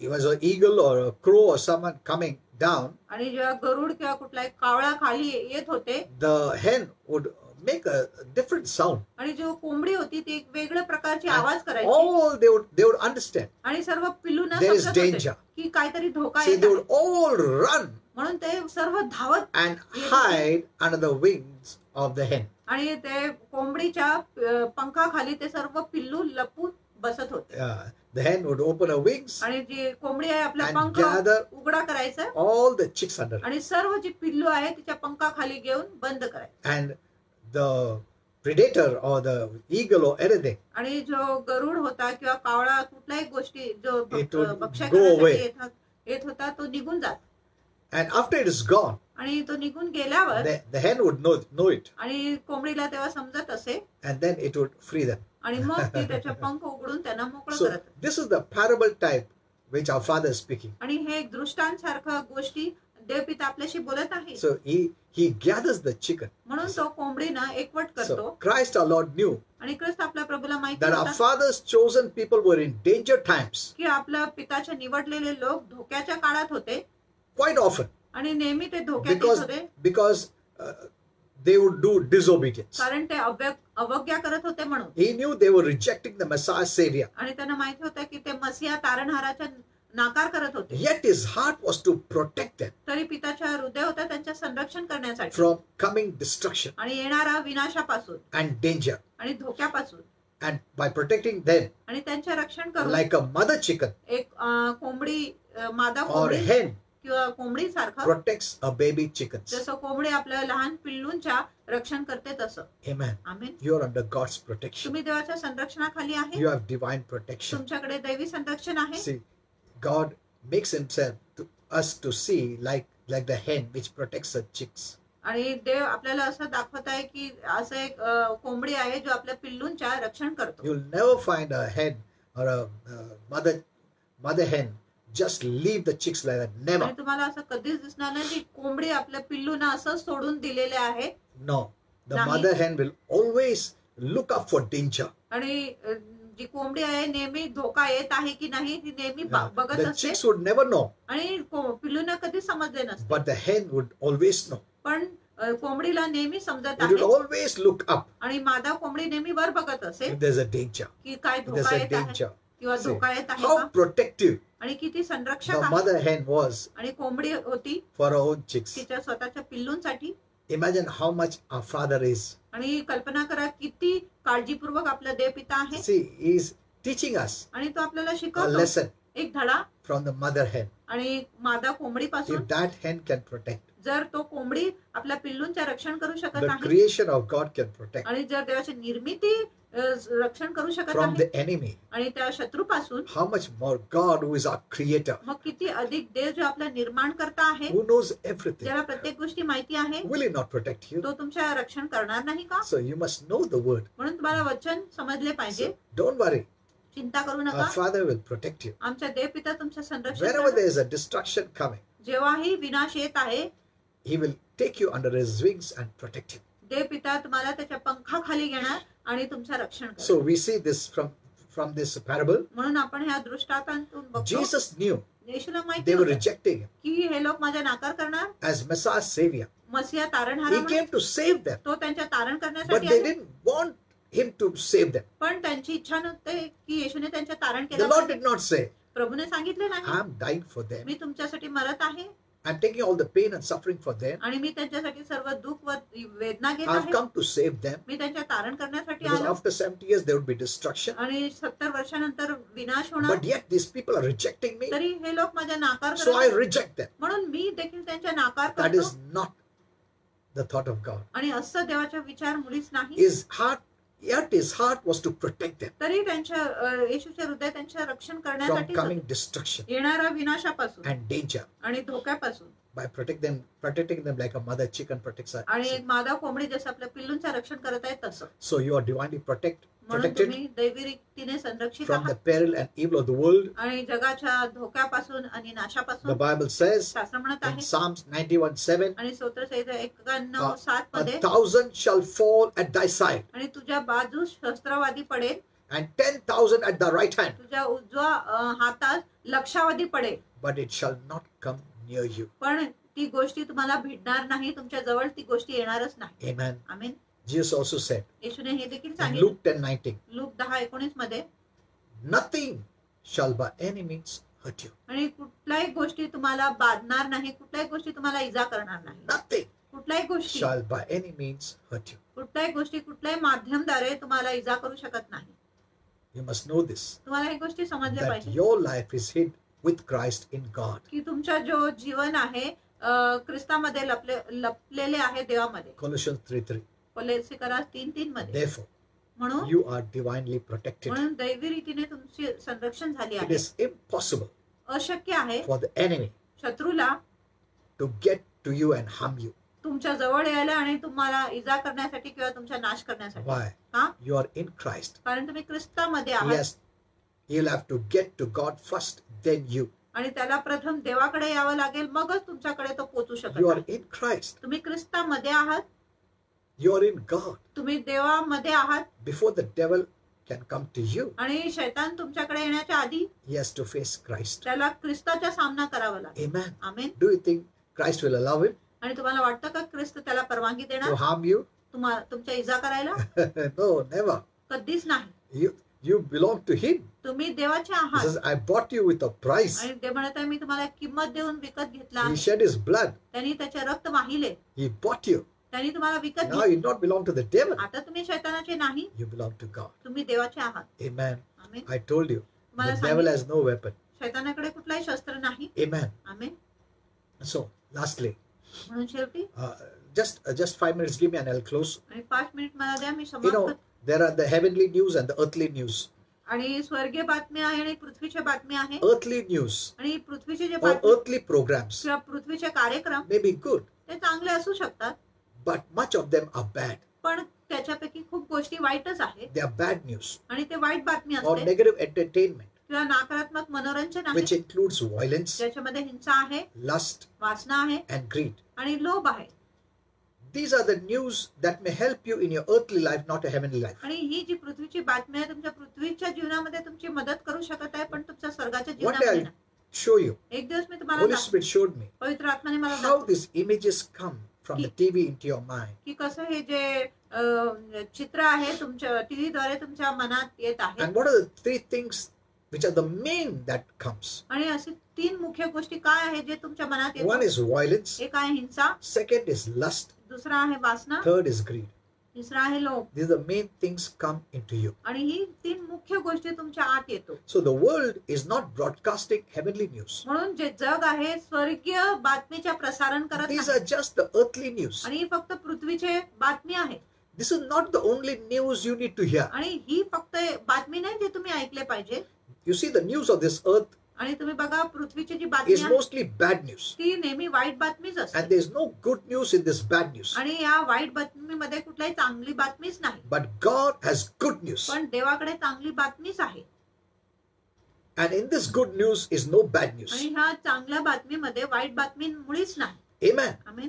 S3: it was an eagle or a crow or someone coming down,
S2: आणि जेव्हा गरुड किंवा कुठलाही कावळा खाली येत होते,
S3: the hen would make a different sound.
S2: आणि जो कोंबडी होती ती एक वेगळ्या प्रकारची आवाज करायची,
S3: All they would understand.
S2: आणि सर्व पिल्लूंना
S3: There is
S2: समजत होते
S3: danger.
S2: की काहीतरी धोका
S3: So
S2: येत
S3: they
S2: आहे.
S3: would all run
S2: म्हणून ते सर्व धावत
S3: and hide under the wings of the hen.
S2: आणि ते कोंबडीच्या पंखाखाली ते सर्व पिल्लू लपून बसत होते.
S3: The hen would open her wings
S2: आणि जी कोंबडी आहे आपला
S3: and
S2: पंख
S3: gather
S2: उघडा करायचा,
S3: all the chicks under her.
S2: आणि सर्व जी पिल्लू आहे तिच्या पंखाखाली घेऊन बंद करायचं,
S3: And the predator or the eagle or anything,
S2: आणि जो गरुड होता किंवा कावळा कुठल्याही गोष्टी जो
S3: It would
S2: भक्ष्य
S3: go away.
S2: करण्यासाठी येत होता तो निघून जात,
S3: and after it is gone,
S2: आणि तो निघून गेल्यावर
S3: the hen would know it,
S2: आणि कोंबडीला तेव्हा समजत असे,
S3: and then it would free them.
S2: आणि मग ती त्याच्या पंख उघडून त्यांना मोकळं
S3: So
S2: करत.
S3: this is the parable type which our father is speaking.
S2: आणि हे एक दृष्टांतसारखं गोष्टी देवपिता आपल्याशी बोलत आहे.
S3: So he gathers the chicken.
S2: म्हणून तो कोंबडीना एकवट करतो.
S3: So Christ our Lord knew
S2: आणि ख्रिस्त आपल्या प्रभूला माहिती
S3: that our
S2: होता
S3: father's chosen people were in danger times
S2: की आपल्या पिताचे निवडलेले लोक धोक्याच्या काळात होते,
S3: quite often
S2: आणि नेहमी ते धोक्यात येत होते,
S3: because they would do disobedience.
S2: कारण ते अवज्ञा करत होते म्हणून.
S3: He knew they were rejecting the Messiah Savior.
S2: आणि त्यांना माहिती होतं की ते मसीहा तारणहाराचा नाकार करत होते.
S3: Yet his heart was to protect them
S2: तरी पिताच्या हृदय होता त्यांचे संरक्षण करण्यासाठी
S3: from coming destruction
S2: आणि येणारा विनाशापासून
S3: and danger.
S2: आणि धोक्यापासून.
S3: And by protecting them
S2: आणि त्यांचे रक्षण करून
S3: like a mother chicken
S2: एक कोंबडी मादा
S3: or
S2: कोंबडी
S3: hen
S2: किंवा कोंबडी सारखं
S3: protects a baby chickens.
S2: जसं कोंबडी आपल्या लहान पिल्लूंच्या रक्षण करते तसं.
S3: Amen.
S2: Amen.
S3: You are under God's protection.
S2: तुम्ही देवाच्या संरक्षणाखाली आहे.
S3: You have divine protection.
S2: तुमच्याकडे दैवी संरक्षण आहे.
S3: See, God makes himself to us to see like the hen which protects her chicks.
S2: आणि देव आपल्याला असं दाखवत आहे की असं एक कोंबडी आहे जो आपल्या पिल्लूंच्या रक्षण करतो.
S3: You'll never find a hen or a mother hen just leave the chicks like that. Never.
S2: आणि तुम्हाला असं कधीच दिसणार नाही की कोंबडी आपल्या पिल्लूंना असं सोडून दिलेले आहे.
S3: No. The
S2: नाही.
S3: mother hen will always look up for danger.
S2: आणि जी कोंबडी आहे नेहमी धोका येत आहे की नाही ती नेहमी बघत
S3: The
S2: असते.
S3: chicks would never know,
S2: आणि पिल्लूंना कधी समजले नसते.
S3: but the hen would always know.
S2: पण कोंबडीला नेहमी समजत
S3: It would
S2: आहे.
S3: always look up
S2: आणि मादा कोंबडी नेहमी वर बघत असे
S3: if there's a danger.
S2: की काय
S3: If
S2: धोका
S3: there's a
S2: येत आहे
S3: danger.
S2: किंवा
S3: See,
S2: धोका येत आहे
S3: how
S2: का.
S3: protective
S2: आणि किती संरक्षक
S3: the
S2: आहे.
S3: mother hen was
S2: आणि कोंबडी होती
S3: for her own chicks.
S2: तिच्या स्वतःच्या पिल्लूंसाठी.
S3: Imagine how much our Father is.
S2: आणि कल्पना करा किती काळजीपूर्वक आपला देव पिता आहे.
S3: See, He's teaching us
S2: आणि तो आपल्याला
S3: a
S2: शिकवतो
S3: lesson
S2: एक धडा.
S3: from the mother hen.
S2: आणि मादा कोंबडीपासून
S3: If that hen can protect,
S2: जर तो कोंबडी आपल्या पिल्लूंचे रक्षण करू शकत
S3: the
S2: आहे
S3: creation of God can protect
S2: आणि जर देवाची निर्मिती रक्षण करू शकत
S3: from
S2: आहे
S3: the enemy.
S2: आणि त्या शत्रूपासून
S3: How much more God, who is our creator,
S2: मग किती अधिक देव जो आपला निर्माण करता आहे
S3: who knows everything,
S2: ज्याला प्रत्येक गोष्टी माहिती आहे
S3: will He not protect you?
S2: तो तुमच्या रक्षण करणार नाही का.
S3: So you must know the word.
S2: म्हणून तुम्हाला वचन समजले पाहिजे.
S3: So don't worry.
S2: चिंता करू
S3: Our
S2: नका.
S3: Father will protect you.
S2: आमच्या देव पिता तुमच्या संरक्षण
S3: Whenever
S2: करणार.
S3: there is a destruction coming,
S2: जेव्हाही विनाश येत आहे
S3: He will take you under His wings and protect you.
S2: देव पिता तुम्हाला त्याच्या पंखाखाली घेणार आणि तुमचं रक्षण करणार.
S3: So we see this from this parable.
S2: म्हणून आपण ह्या दृष्टांतातून बघतो
S3: Jesus knew
S2: येशूला माहिती
S3: they were
S2: होतं
S3: rejecting Him
S2: की हे लोक माझा नाकार करणार.
S3: as Messiah Savior.
S2: मसीहा तारणहारा
S3: He
S2: म्हणून
S3: came to save them,
S2: तो त्यांच्या तारण
S3: but
S2: करण्यासाठी
S3: they
S2: आला.
S3: didn't want Him to save them.
S2: पण त्यांची इच्छा नव्हती की येशूने त्यांचे तारण
S3: The
S2: केलं
S3: Lord
S2: पाहिजे.
S3: did not say,
S2: प्रभूने सांगितले नाही
S3: I'm dying for them.
S2: मी तुमच्यासाठी मरत आहे
S3: I'm taking all the pain and suffering for them.
S2: आणि मी त्यांच्यासाठी सर्व दुःख व वेदना घेत
S3: I've
S2: आहे.
S3: come to save them.
S2: मी त्यांच्या तारण करण्यासाठी
S3: Because
S2: Alo
S3: after 70 years there would be destruction.
S2: आणि 70 वर्षानंतर विनाश होणार.
S3: But yet these people are rejecting me.
S2: तरी हे लोक माझ्या नाकार
S3: So I
S2: करतात
S3: reject them.
S2: म्हणून मी देखील त्यांच्या नाकार
S3: That
S2: करतो.
S3: is not the thought of God.
S2: आणि असं देवाचा विचार मुळीच नाही.
S3: Yet his heart was to protect them
S2: तरी त्यांच्या येशूचे हृदय त्यांचे रक्षण
S3: from
S2: करण्यासाठी
S3: coming destruction
S2: येणाऱ्या विनाशापासून
S3: and danger
S2: आणि धोक्यापासून.
S3: by protecting them like a mother chicken protects her.
S2: आणि एक मादा कोंबडी जसं आपल्या पिल्लूंचं रक्षण करत आहे तसं.
S3: So you are divinely
S2: म्हणून
S3: protected
S2: तुम्ही दैवी रीतीने संरक्षित
S3: from the
S2: आहात
S3: peril and evil of the world.
S2: आणि जगाच्या धोक्यापासून आणि
S3: The
S2: नाशापासून.
S3: Bible says
S2: शास्त्र म्हणत
S3: in
S2: आहे
S3: Psalms 91:7,
S2: आणि स्तोत्रसंहिता 91:7 मध्ये
S3: 1,000 shall fall at thy side
S2: आणि तुझ्या बाजूस शस्त्रवादी पडेल
S3: and 10,000 at the right hand,
S2: तुझ्या उजव्या हातात लक्षावधी पडेल
S3: but it shall not come near you.
S2: पण ती गोष्टी तुम्हाला भिडणार नाही. तुमच्या जवळ ती गोष्टी येणारच नाही.
S3: Amen.
S2: आमेन.
S3: Jesus also said
S2: येशूने हे देखील
S3: in
S2: सांगितलं
S3: Luke 10:19,
S2: लूक 10:19 मध्ये
S3: nothing shall by any means hurt you.
S2: आणि कुठल्याही गोष्टी तुम्हाला बाधणार नाही. कुठल्याही गोष्टी तुम्हाला इजा करणार नाही.
S3: Nothing
S2: कुठल्याही गोष्टी
S3: shall by any means hurt you.
S2: कुठल्याही गोष्टी कुठल्याही माध्यमद्वारे तुम्हाला इजा करू शकत नाही.
S3: You must know this,
S2: तुम्हाला ही गोष्टी समजल्या
S3: that
S2: पाहिजे
S3: your life is hid with Christ in God.
S2: की तुमचा जो जीवन आहे ख्रिस्तामध्ये लपलेले आहे देवामध्ये.
S3: Colossians 3:3.
S2: कोलोस्सीकरास 3:3 मध्ये.
S3: Therefore,
S2: म्हणून
S3: you are divinely protected.
S2: म्हणून दैवी रीतीने तुमचे संरक्षण झाले
S3: It
S2: आहे.
S3: is impossible
S2: अशक्य आहे
S3: for the enemy
S2: शत्रूला
S3: to get to you and harm you.
S2: तुमच्या जवळ यायला आणि तुम्हाला इजा करण्यासाठी किंवा तुमचा नाश करण्यासाठी.
S3: Why?
S2: का?
S3: You are in Christ.
S2: कारण तुम्ही ख्रिस्तामध्ये आहात
S3: Yes, you'll have to get to God first, then you.
S2: आणि त्याला प्रथम देवाकडे यावं लागेल मगच तुमच्याकडे तो पोहोचू
S3: You
S2: शकतो.
S3: are in Christ.
S2: तुम्ही ख्रिस्तामध्ये आहात.
S3: You are in God.
S2: तुम्ही देवामध्ये आहात
S3: Before the devil can come to you,
S2: आणि शैतान तुमच्याकडे येण्याच्या आधी
S3: he has to face Christ.
S2: त्याला ख्रिस्ताचा सामना करावा लागेल.
S3: Amen.
S2: Amen.
S3: Do you think Christ will allow him?
S2: आणि तुम्हाला वाटतं का ख्रिस्त त्याला परवानगी
S3: to
S2: देणार
S3: harm you?
S2: तुमच्या इजा करायला?
S3: No, never.
S2: कधीच नाही.
S3: You belong to Him.
S2: तुम्ही देवाचे
S3: He
S2: आहात.
S3: says, I bought you with a price.
S2: आणि ते म्हणत आहे मी तुम्हाला किंमत देऊन विकत घेतला
S3: He
S2: आहे.
S3: shed His blood.
S2: त्यांनी त्याचे रक्त वाहिले.
S3: He bought you.
S2: त्यांनी तुम्हाला विकत
S3: Now
S2: घेतले.
S3: you don't belong to the devil.
S2: आता तुम्ही शैतानाचे नाही,
S3: You belong to God.
S2: तुम्ही देवाचे आहात.
S3: Amen.
S2: Amen.
S3: I told you,
S2: मला
S3: the devil
S2: सांगितलं,
S3: has no weapon.
S2: शैतानाकडे कुठलाही शस्त्र नाही.
S3: Amen.
S2: आमेन.
S3: So, lastly,
S2: म्हणून शेवटी
S3: just 5 minutes give me and I'll close.
S2: आणि 5 मिनिट मला द्या, मी
S3: You
S2: समाप्त
S3: know,
S2: करते.
S3: there are the heavenly news and the earthly news.
S2: आणि स्वर्गीय बातमी आहे आणि पृथ्वीच्या बातमी आहे.
S3: Earthly news
S2: आणि पृथ्वीचे जे
S3: or
S2: बातमी
S3: earthly programs
S2: किंवा पृथ्वीचे कार्यक्रम
S3: may be good,
S2: ते चांगले असू शकतात,
S3: but much of them are bad.
S2: पण त्याच्यापैकी खूप गोष्टी वाईटच आहेत.
S3: They are bad news
S2: आणि ते वाईट बातमी
S3: or
S2: असते
S3: negative entertainment,
S2: किंवा नकारात्मक मनोरंजन
S3: which
S2: आहे,
S3: includes violence,
S2: ज्याच्यामध्ये हिंसा आहे,
S3: lust,
S2: वासना आहे
S3: and greed.
S2: आणि लोभ आहे.
S3: These are the news that may help you in your earthly life, not a heavenly life.
S2: आणि ही जी पृथ्वीची बातमी आहे तुमच्या पृथ्वीच्या जीवनामध्ये तुमची मदत करू शकत आहे, पण तुमच्या स्वर्गाच्या
S3: One day
S2: जीवनामध्ये
S3: I'll
S2: नाही.
S3: show you.
S2: एक दिवस मी तुम्हाला
S3: Holy Spirit showed me
S2: पवित्र आत्म्याने मला
S3: how
S2: दाखवलं
S3: these images come from the TV into your mind.
S2: की कसं हे जे चित्र आहे तुमच्या टीव्ही द्वारे तुमच्या मनात येत आहे.
S3: And what are the 3 things which are the main that comes?
S2: आणि असे 3 मुख्य गोष्टी काय आहे जे तुमच्या मनात
S3: One
S2: येतात?
S3: is violence,
S2: एक आहे हिंसा,
S3: second is lust,
S2: दुसरा आहे वासना,
S3: third is greed.
S2: तिसरा आहे लोभ.
S3: These are the main things come into you.
S2: आणि ही 3 मुख्य गोष्टी तुमच्या आत येतो.
S3: So the world is not broadcasting heavenly news.
S2: म्हणून जे जग आहे स्वर्गीय बातमीच्या प्रसारण करत
S3: These
S2: नाही.
S3: are just the earthly news.
S2: आणि ही फक्त पृथ्वीचे बातमी आहे.
S3: This is not the only news you need to hear.
S2: आणि ही फक्त बातमी नाही जे तुम्ही ऐकले पाहिजे.
S3: You see, the news of this earth
S2: आणि तुम्ही बघा पृथ्वीची जी बातमी
S3: is
S2: आहे
S3: mostly bad news.
S2: ती नेहमी वाईट बातमीच
S3: And
S2: असते.
S3: there is no good news in this bad news.
S2: आणि या वाईट बातमीमध्ये कुठलाही चांगली बातमीच नाही.
S3: But God has good news.
S2: पण देवाकडे चांगली बातमीच आहे.
S3: And in this good news is no bad news.
S2: आणि ह्या चांगल्या बातमीमध्ये वाईट बातमी मुळीच नाही.
S3: Amen.
S2: Amen.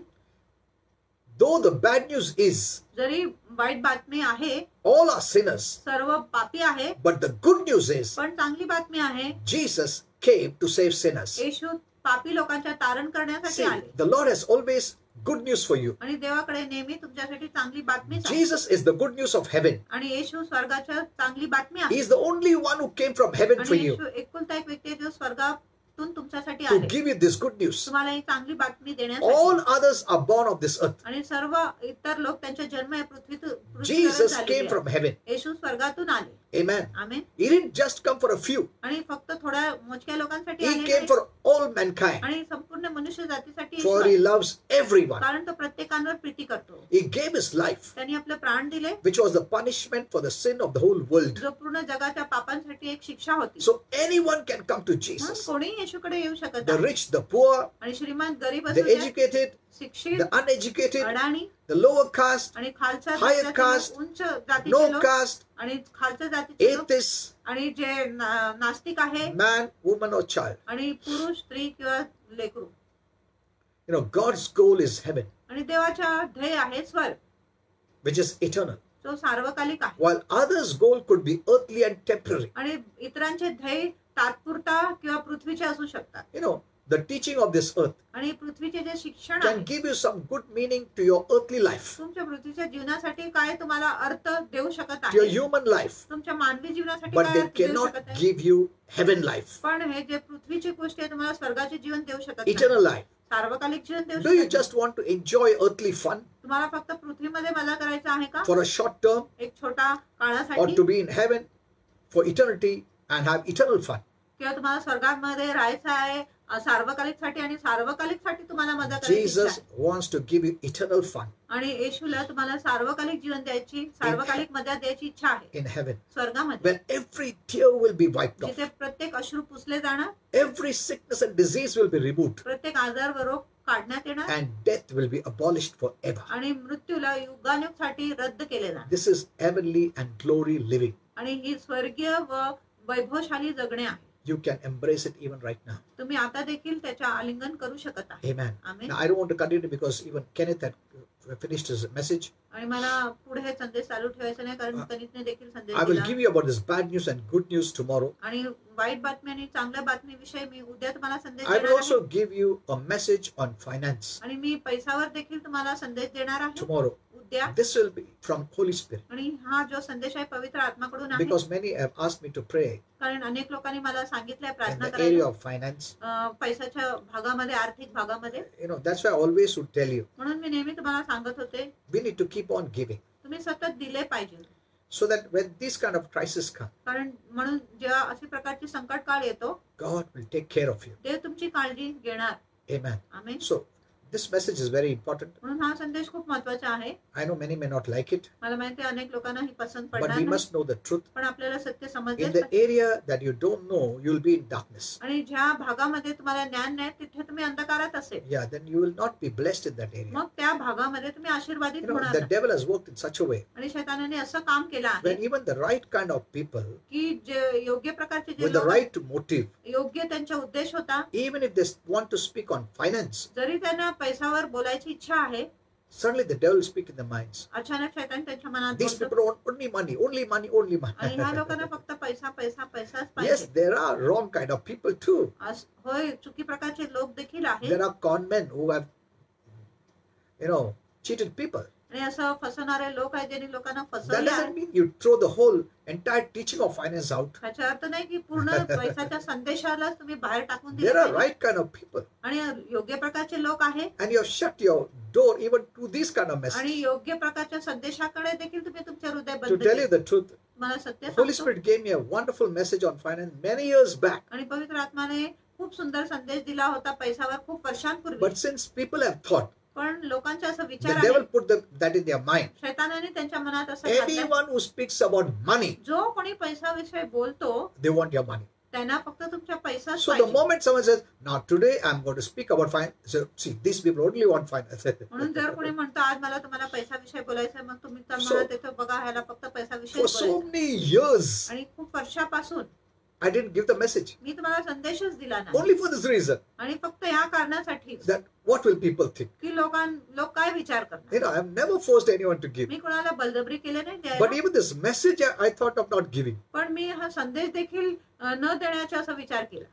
S3: Though the bad news is
S2: zari white बातमी आहे,
S3: all are sinners,
S2: सर्व पापी आहे,
S3: but the good news is
S2: पण चांगली बातमी आहे,
S3: Jesus came to save sinners.
S2: येशू पापी लोकांच्या तारण करण्यासाठी
S3: See,
S2: आले.
S3: the Lord has always good news for you.
S2: आणि देवाकडे नेहमी तुमच्यासाठी चांगली बातमीच आहे.
S3: Jesus is the good news of heaven.
S2: आणि येशू स्वर्गाच्या चांगली बातमी
S3: He
S2: आहे.
S3: is the only one who came from heaven for
S2: आणि
S3: you
S2: येशू एकुलता एक व्यक्ती आहे जो स्वर्गातून तुमच्यासाठी
S3: to
S2: आले,
S3: give you this good news.
S2: तुम्हाला ही चांगली बातमी
S3: All
S2: देण्यासाठी.
S3: others are born of this earth.
S2: आणि सर्व इतर लोक त्यांचा जन्म या पृथ्वीतून
S3: Jesus
S2: झालेले
S3: came
S2: आहे.
S3: from heaven.
S2: येशू स्वर्गातून आले.
S3: Amen.
S2: Amen.
S3: He didn't just come for a few.
S2: आणि फक्त थोड्या मोजक्या लोकांसाठी
S3: He
S2: आले
S3: came
S2: नाही.
S3: for all mankind.
S2: आणि संपूर्ण मनुष्य जातीसाठी येशू
S3: For
S2: आले.
S3: he loves everyone.
S2: कारण तो प्रत्येकांवर प्रीती करतो.
S3: He gave his life,
S2: त्यांनी आपले प्राण दिले,
S3: which was the punishment for the sin of the whole world.
S2: जो पूर्ण जगाच्या पापांसाठी एक शिक्षा होती.
S3: So anyone can come to
S2: म्हणून
S3: Jesus.
S2: कोणी येशूकडे येऊ शकत
S3: The
S2: नाही.
S3: rich, the poor,
S2: आणि श्रीमंत, गरीब
S3: the
S2: असू द्या,
S3: educated,
S2: शिक्षित,
S3: the uneducated,
S2: Adani
S3: the lower caste,
S2: आणि खालच्या
S3: higher
S2: जातीचे
S3: caste,
S2: लोक, उंच जातीचे
S3: no
S2: लोक
S3: caste,
S2: आणि खालच्या जातीचे लोक
S3: atheists,
S2: आणि जे नास्तिक आहे
S3: man, woman or child.
S2: आणि पुरुष, स्त्री किंवा लेकरू.
S3: You know, God's goal is heaven,
S2: आणि देवाच्या ध्येय आहे स्वर्ग,
S3: which is eternal.
S2: जो सार्वकालिक आहे.
S3: While others' goal could be earthly and temporary.
S2: आणि इतरांचे ध्येय तात्पुरता किंवा पृथ्वीचे असू शकतात.
S3: You know, the teaching of this earth
S2: आणि पृथ्वीचे जे शिक्षण
S3: can
S2: आहे
S3: give you some good meaning to your earthly life,
S2: तुमच्या पृथ्वीच्या जीवनासाठी काय तुम्हाला अर्थ देऊ शकत
S3: to your
S2: आहे,
S3: human life,
S2: तुमच्या मानवी जीवनासाठी
S3: but
S2: काय
S3: they
S2: अर्थ देऊ
S3: cannot
S2: शकत आहे.
S3: give you heaven life,
S2: पण हे जे पृथ्वीची गोष्टी आहे तुम्हाला स्वर्गाचे जीवन देऊ शकत नाही.
S3: eternal life.
S2: सार्वकालिक जीवन देऊ
S3: Do you
S2: शकत नाही.
S3: just want to enjoy earthly fun
S2: तुम्हाला फक्त पृथ्वीमध्ये मजा करायचा आहे का,
S3: for a short term,
S2: एक छोटा
S3: or
S2: काळासाठी,
S3: to be in heaven for eternity and have eternal fun?
S2: किंवा तुम्हाला स्वर्गामध्ये राहायचं आहे सार्वकालिक साठी आणि सार्वकालिक साठी तुम्हाला मजा करायची इच्छा
S3: Jesus
S2: आहे.
S3: wants to give you eternal fun
S2: आणि येशूला तुम्हाला सार्वकालिक जीवन द्यायची, सार्वकालिक मजा द्यायची इच्छा आहे
S3: in heaven,
S2: स्वर्गामध्ये,
S3: when every tear will be wiped off,
S2: जिथे प्रत्येक अश्रू पुसले जाणार,
S3: every sickness and disease will be removed,
S2: प्रत्येक आजार व रोग काढण्यात येणार
S3: and death will be abolished forever.
S2: आणि मृत्यूला युगानुग साठी रद्द केले जाणार.
S3: This is heavenly and glory living.
S2: आणि ही स्वर्गीय व वैभवशाली जगणे आहे.
S3: You can embrace it even right now.
S2: तुम्ही आता देखील त्याच्या आलिंगन करू शकत आहे.
S3: Amen.
S2: Amen.
S3: Now, I don't want to continue because even Kenneth had finished his message.
S2: आणि मला पुढे हे संदेश चालू ठेवायचा नाही, कारण कनितने देखील संदेश
S3: I will
S2: दिला.
S3: give you about this bad news and good news tomorrow.
S2: आणि वाईट बातमी आणि चांगल्या बातमीविषयी मी उद्या तुम्हाला संदेश
S3: I will
S2: देणार
S3: also
S2: आहे.
S3: give you a message on finance
S2: आणि मी पैशावर देखील तुम्हाला संदेश देणार आहे
S3: tomorrow.
S2: उद्या.
S3: This will be from Holy Spirit,
S2: आणि हा जो संदेश आहे पवित्र आत्माकडून आहे.
S3: because many have asked me to pray
S2: कारण अनेक लोकांनी मला सांगितलंय
S3: in
S2: प्रार्थना
S3: the area
S2: करायला
S3: of finance.
S2: पैशाच्या भागामध्ये, आर्थिक भागामध्ये.
S3: That's why I always would tell you,
S2: म्हणून मी नेहमी तुम्हाला सांगत होते,
S3: we need to keep on giving,
S2: तुम्ही सतत दिले पाहिजे.
S3: so that when these kind of crises come,
S2: कारण म्हणून जेव्हा अशी प्रकारची संकट काळ येतो,
S3: God will take care of you.
S2: देव तुमची काळजी घेणार.
S3: Amen.
S2: Amen.
S3: So this message is very important.
S2: म्हणून हा संदेश खूप महत्वाचा आहे.
S3: I know many may not like it,
S2: मला माहिती आहे अनेक लोकांना ही पसंत
S3: but
S2: पडणार
S3: we
S2: नाही.
S3: must know the truth.
S2: पण आपल्याला सत्य
S3: In
S2: समजले
S3: the area that you don't know, you'll be in darkness.
S2: आणि ज्या भागामध्ये तुम्हाला ज्ञान नाही तिथे तुम्ही अंधकारात असेल,
S3: Yeah, then you will not be blessed in that area.
S2: मग त्या भागामध्ये तुम्ही आशीर्वादित होणार
S3: The
S2: नाही.
S3: devil has worked in such a way
S2: आणि शैतानाने असं काम केलं आहे
S3: when even the right kind of people
S2: की जे योग्य प्रकारचे जे
S3: with the
S2: लोक
S3: right motive,
S2: योग्य त्यांचा उद्देश होता,
S3: even if they want to speak on finance,
S2: जरी त्यांना पैशावर बोलायची इच्छा आहे,
S3: suddenly the devil speak in their minds.
S2: अचानक शैतान त्यांच्या मनात
S3: These
S2: बोलतो.
S3: people want only money, only money, only
S2: आणि ह्या लोकांना
S3: money.
S2: फक्त पैसा पैसा पैसाच
S3: Yes,
S2: पाहिजे.
S3: there are wrong kind of people too.
S2: होय, चुकी प्रकारचे लोक देखील आहेत.
S3: There are con men who have, cheated people.
S2: आणि असं फसवणारे लोक आहेत ज्यांनी लोकांना
S3: That
S2: फसवले आहे.
S3: doesn't mean you throw the whole entire teaching of finance out.
S2: ह्याचा अर्थ नाही की पूर्ण पैशाच्या संदेशालाच तुम्ही बाहेर टाकून दिले
S3: There are
S2: पाहिजे.
S3: right kind of people,
S2: आणि योग्य प्रकारचे लोक आहेत
S3: and you have shut your door even to these kind of
S2: आणि
S3: messages.
S2: योग्य प्रकारच्या संदेशाकडे देखील तुम्ही तुमचे हृदय
S3: To
S2: बंद
S3: tell
S2: केले.
S3: you the truth,
S2: मला सत्य
S3: Holy
S2: सांगतो.
S3: Spirit gave me a wonderful message on finance many years back.
S2: आणि पवित्र आत्माने खूप सुंदर संदेश दिला होता पैशावर खूप वर्षांपूर्वी.
S3: But since people have thought,
S2: पण लोकांचे असं विचार
S3: the
S2: आहे,
S3: devil put that in their mind.
S2: शैतानाने त्यांच्या मनात असं घातलंय,
S3: Anyone who speaks about money,
S2: जो कोणी पैशाविषयी बोलतो
S3: they want your money.
S2: त्यांना फक्त तुमच्या पैसाच
S3: So the
S2: पाहिजे.
S3: moment someone says, now today I'm going to speak about finance, so see, these people only want finance.
S2: म्हणून जर कोणी म्हणतो आज मला तुम्हाला पैशाविषयी बोलायचं, मग तुम्ही तर
S3: So-
S2: म्हणत येतो बघा ह्याला फक्त पैशाविषयी
S3: For so
S2: बोलायचं.
S3: many years,
S2: आणि खूप वर्षापासून
S3: I didn't give the message.
S2: मी तुम्हाला संदेशच दिला नाही.
S3: Only for this reason,
S2: आणि फक्त ह्या कारणासाठी
S3: that what will people think?
S2: की लोक काय विचार करणार.
S3: I've never forced anyone to give.
S2: मी कोणाला बलजबरी केले नाही
S3: But
S2: द्यायला,
S3: even this message, I thought of not giving.
S2: पण मी हा संदेश देखील न देण्याचा असा विचार केला.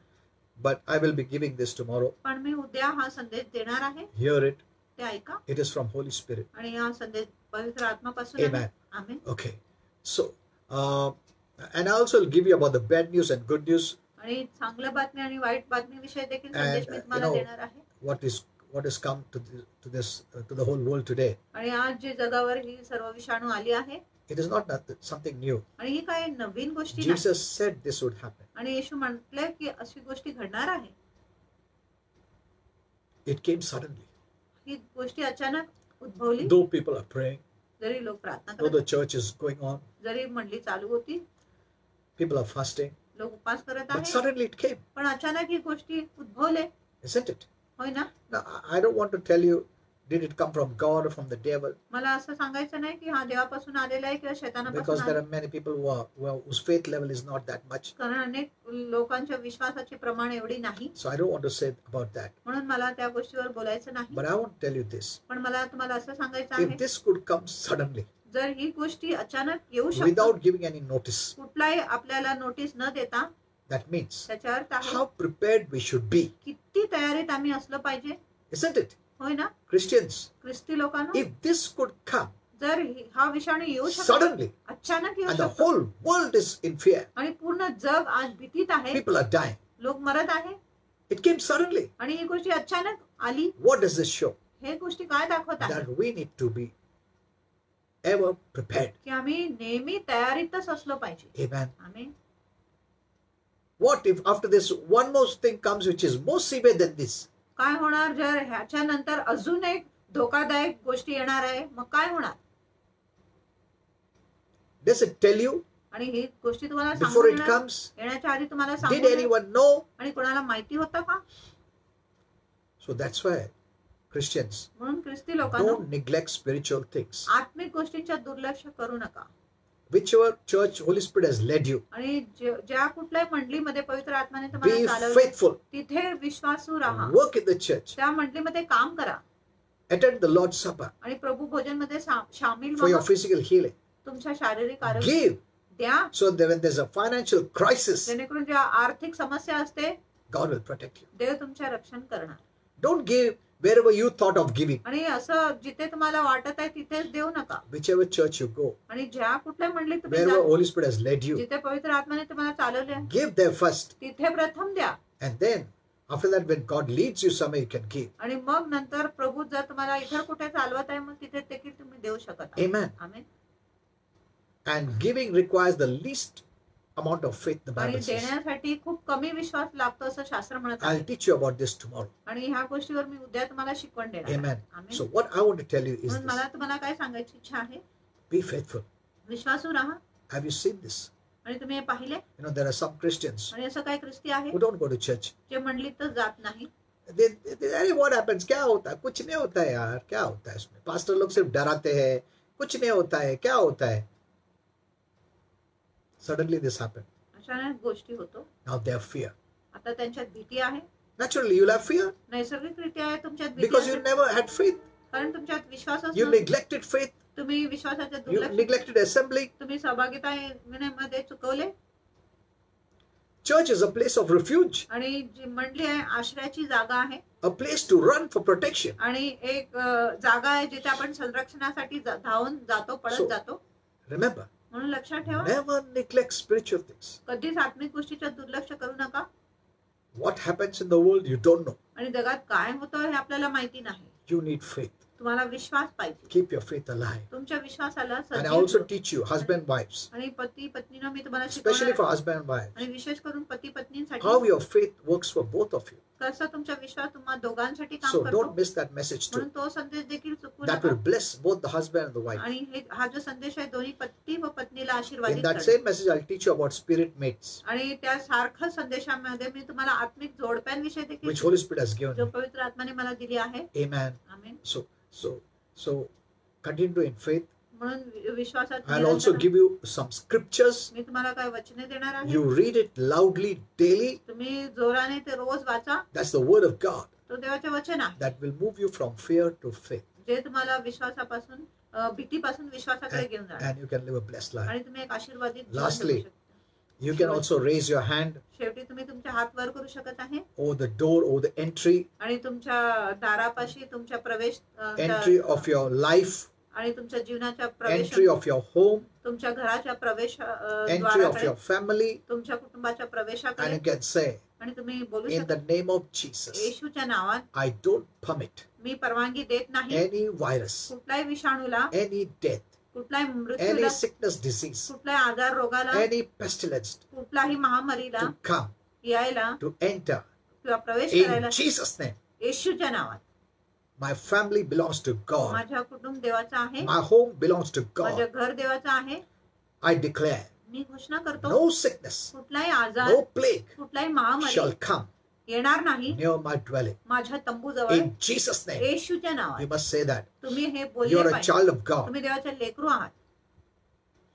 S3: But I will be giving this tomorrow.
S2: पण मी उद्या हा संदेश देणार आहे,
S3: Hear it.
S2: ते ऐका.
S3: It is from Holy Spirit.
S2: आणि हा संदेश पवित्र आत्मापासून आहे.
S3: Amen.
S2: Amen.
S3: Okay. So, and I also will give you about the bad news and good news.
S2: आणि चांगल्या बातमी आणि वाईट बातमीविषयी देखील
S3: And,
S2: संदेश मी तुम्हाला देणार आहे.
S3: What has come to the whole world today.
S2: आणि आज जे जगावर ही सर्व विषाणू आली आहे,
S3: It is not something new.
S2: आणि ही काही नवीन गोष्टी नाही.
S3: Jesus said this would happen.
S2: आणि येशू म्हटले की अशी गोष्टी घडणार आहे.
S3: It came suddenly.
S2: ही गोष्टी अचानक उद्भवली.
S3: Though people are praying,
S2: जरी लोक प्रार्थना
S3: though
S2: करत,
S3: the church is going on,
S2: जरी मंडळी चालू होती,
S3: people are fasting,
S2: लोक उपास करत
S3: but
S2: आहे,
S3: suddenly it came,
S2: पण अचानक ही गोष्टी उद्भवले.
S3: isn't it?
S2: होय ना.
S3: Now, I don't want to tell you, did it come from God or from the devil?
S2: मला असं सांगायचं नाही की हा देवापासून आलेला आहे किंवा शैतानापासून
S3: Because there
S2: आलेला
S3: are many people whose faith level is not that much.
S2: आहे. कारण अनेक लोकांच्या विश्वासाचे प्रमाण एवढी नाही,
S3: So I don't want to say about that.
S2: म्हणून मला त्या गोष्टीवर बोलायचं नाही.
S3: But I want to tell you this.
S2: पण मला तुम्हाला असं सांगायचं
S3: If
S2: आहे,
S3: this could come suddenly,
S2: जर ही गोष्टी अचानक येऊ शकतात,
S3: without giving any notice,
S2: कुठलाही आपल्याला नोटीस न देता,
S3: that means
S2: त्याचा अर्थ आहे
S3: how prepared we should be.
S2: किती तयारीत आम्ही असलं पाहिजे.
S3: Isn't it?
S2: होय ना.
S3: Christians,
S2: ख्रिस्ती लोकांना
S3: if this could come
S2: जर हा विषाणू येऊ शकतो,
S3: suddenly,
S2: अचानक येऊ
S3: and the
S2: शकतो,
S3: whole world is in fear,
S2: आणि पूर्ण जग आज भीतीत आहे,
S3: people are dying.
S2: लोक मरत आहे,
S3: It came suddenly.
S2: आणि ही गोष्टी अचानक आली.
S3: What does this show?
S2: हे गोष्टी काय दाखवत आहे
S3: That we need to be ever prepared.
S2: की आम्ही नेहमी तयारीतच असलो पाहिजे.
S3: Amen.
S2: आम्ही
S3: What if after this one more thing comes which is more severe than this?
S2: काय होणार जर ह्याच्या नंतर अजून एक धोकादायक गोष्टी येणार आहे, मग काय होणार.
S3: Does it tell you
S2: आणि ही गोष्टी तुम्हाला
S3: before
S2: सांगून
S3: it
S2: येणार,
S3: comes?
S2: येण्याच्या आधी तुम्हाला
S3: Did
S2: सांगून येणार,
S3: anyone know?
S2: आणि कोणाला माहिती होतं का.
S3: So that's why Christians,
S2: म्हणून ख्रिस्ती लोकांना
S3: don't neglect spiritual things.
S2: आत्मिक गोष्टींच्या दुर्लक्ष करू नका.
S3: Whichever church Holy Spirit has led you,
S2: आणि ज्या कुठल्याही मंडळीमध्ये पवित्र आत्म्याने तुम्हाला
S3: be
S2: चालवलं,
S3: faithful.
S2: तिथे विश्वासू राहा.
S3: Work in the church.
S2: त्या मंडळीमध्ये काम करा.
S3: attend the Lord's Supper
S2: आणि प्रभू भोजन मध्ये शामिल
S3: for your
S2: व्हा.
S3: physical healing.
S2: तुमच्या शारीरिक आरोग्य
S3: Give
S2: द्या,
S3: so that when there's a financial crisis,
S2: जेणेकरून ज्या आर्थिक समस्या असते
S3: God will protect you.
S2: देव तुमचे रक्षण करणार.
S3: Don't give wherever you thought of giving.
S2: आणि असं जिथे तुम्हाला वाटत आहे तिथेच देऊ नका.
S3: Whichever church you go,
S2: आणि ज्या कुठल्या मंडळीत तुम्ही
S3: wherever
S2: जा,
S3: Holy Spirit has led you,
S2: जिथे पवित्र आत्म्याने तुम्हाला चालवले
S3: give there first.
S2: तिथे प्रथम द्या.
S3: And then, after that, when God leads you somewhere, you can give.
S2: आणि मग नंतर प्रभू जर तुम्हाला इतर कुठे चालवत आहे मग तिथे देखील तुम्ही देऊ शकत आहात.
S3: Amen.
S2: Amen.
S3: And giving requires the least amount of faith, the
S2: आणि
S3: Bible says.
S2: देण्यासाठी खूप कमी विश्वास लागतो असं शास्त्र म्हणत
S3: I'll
S2: आहे.
S3: teach you about this tomorrow.
S2: आणि ह्या गोष्टीवर मी उद्या तुम्हाला शिकवण देणार आहे.
S3: Amen.
S2: Amen.
S3: So what I want to tell you is
S2: म्हणून मला
S3: this.
S2: तुम्हाला काय सांगायची इच्छा आहे,
S3: Be faithful.
S2: विश्वासू राहा.
S3: Have you seen this?
S2: आणि तुम्ही हे पाहिले.
S3: You know, there are some Christians
S2: आणि असं काही ख्रिस्ती आहे
S3: who don't go to church.
S2: जे मंडळीतच जात नाही.
S3: अरे what happens? क्या होता है? कुछ नहीं होता है यार. क्या होता है इसमें? पास्टर लोग सिर्फ डराते हैं. कुछ नहीं होता है. क्या होता है? Suddenly this happened.
S2: अशा अनेक गोष्टी होतो.
S3: Now they have fear.
S2: आता त्यांच्यात भीती आहे.
S3: Naturally, you'll have fear
S2: नैसर्गिकरित्या आहे तुमच्यात भीती
S3: because you
S2: आहे.
S3: never had faith.
S2: कारण तुमच्यात विश्वासच
S3: You
S2: नव्हता.
S3: neglected faith.
S2: तुम्ही विश्वासाच्या
S3: You
S2: दुर्लक्ष,
S3: neglected assembly.
S2: तुम्ही सहभागितामध्ये चुकवले.
S3: Church is a place of refuge,
S2: आणि जी मंडळी आहे आश्रयाची जागा आहे.
S3: a place to run for protection.
S2: आणि एक जागा आहे जिथे आपण संरक्षणासाठी धावून जातो, पळत
S3: So-
S2: जातो.
S3: Remember,
S2: म्हणून लक्षात ठेवा,
S3: never neglect spiritual things.
S2: कधीच आत्मिक गोष्टीच्या दुर्लक्ष करू नका.
S3: What happens in the world, you don't know.
S2: आणि जगात काय होतं हे आपल्याला माहिती नाही.
S3: You need faith.
S2: तुम्हाला विश्वास पाहिजे.
S3: Keep your faith alive.
S2: तुमच्या विश्वासाला
S3: And I
S2: सजीव
S3: also
S2: ठेवा.
S3: teach you, husband, wives,
S2: आणि पती पत्नीनं मी तुम्हाला
S3: especially
S2: शिकवणार
S3: for
S2: आहे.
S3: husband and wives,
S2: आणि विशेष करून पती
S3: how
S2: पत्नींसाठी
S3: your faith works for both of you.
S2: कसं तुमचा विश्वास तुम्हा दोघांसाठी
S3: So
S2: काम करतो.
S3: don't miss that message
S2: म्हणून
S3: too.
S2: तो संदेश देखील चुकवू
S3: That
S2: नका.
S3: will bless both the husband and the wife.
S2: आणि हा जो संदेश आहे दोन्ही पती व पत्नीला
S3: In
S2: आशीर्वादित
S3: that
S2: करतो.
S3: same message, I'll teach you about spirit mates,
S2: आणि त्या सारख्या संदेशामध्ये मी तुम्हाला आत्मिक जोडप्यांविषयी देखील
S3: which Holy Spirit has given
S2: जो
S3: me.
S2: पवित्र आत्म्याने मला दिली आहे.
S3: Amen.
S2: Amen.
S3: So continue in faith.
S2: म्हणून विश्वासात
S3: I'll
S2: निरंतर
S3: also give you some scriptures.
S2: मी तुम्हाला काय वचने देणार आहे.
S3: You read it loudly daily.
S2: तुम्ही जोराने ते रोज वाचा.
S3: That's the word of God
S2: तो देवाचे वचन आहे
S3: that will move you from fear to faith.
S2: जे तुम्हाला विश्वासापासून भीतीपासून विश्वासाकडे घेऊन जाणार.
S3: And you can live a blessed life.
S2: आणि तुम्ही एक आशीर्वादित जीवन
S3: Lastly,
S2: जगू शकता.
S3: You can also raise your hand
S2: शेवटी तुम्ही तुमचे हात वर करू शकत आहे.
S3: over the door, over the entry
S2: आणि तुमच्या दारापाशी तुमच्या प्रवेश
S3: entry of your life,
S2: आणि तुमच्या जीवनाच्या प्रवेश,
S3: entry of your home,
S2: तुमच्या घराच्या प्रवेश
S3: entry of
S2: द्वाराकडे,
S3: your family,
S2: तुमच्या कुटुंबाच्या
S3: and
S2: प्रवेशाकडे.
S3: you can say,
S2: आणि तुम्ही बोलू
S3: in the
S2: शकता,
S3: name of Jesus,
S2: येशूच्या नावात
S3: I don't permit
S2: मी परवानगी देत नाही
S3: any virus,
S2: कुठल्याही विषाणूला,
S3: any death,
S2: कुठल्याही
S3: any
S2: मृत्यूला,
S3: sickness, disease,
S2: कुठल्याही आजार रोगाला,
S3: any pestilence
S2: कुठल्याही महामारीला
S3: to come,
S2: यायला
S3: to enter.
S2: किंवा प्रवेश
S3: In
S2: करायला
S3: Jesus' name,
S2: येशूच्या नावात.
S3: my family belongs to God.
S2: माझ्या कुटुंब देवाचा आहे,
S3: My home belongs to
S2: माझं
S3: God.
S2: घर देवाचं आहे.
S3: I declare
S2: मी घोषणा करतो
S3: no sickness,
S2: कुठलाही आजार,
S3: no plague
S2: कुठलाही महामारी
S3: shall come
S2: येणार नाही
S3: near my dwelling.
S2: माझ्या तंबूजवळ.
S3: In Jesus' name,
S2: येशूच्या
S3: you
S2: नावात
S3: must say that.
S2: तुम्ही हे
S3: You
S2: बोलले
S3: are a
S2: पाहिजे.
S3: child of God.
S2: तुम्ही देवाचे लेकरू आहात.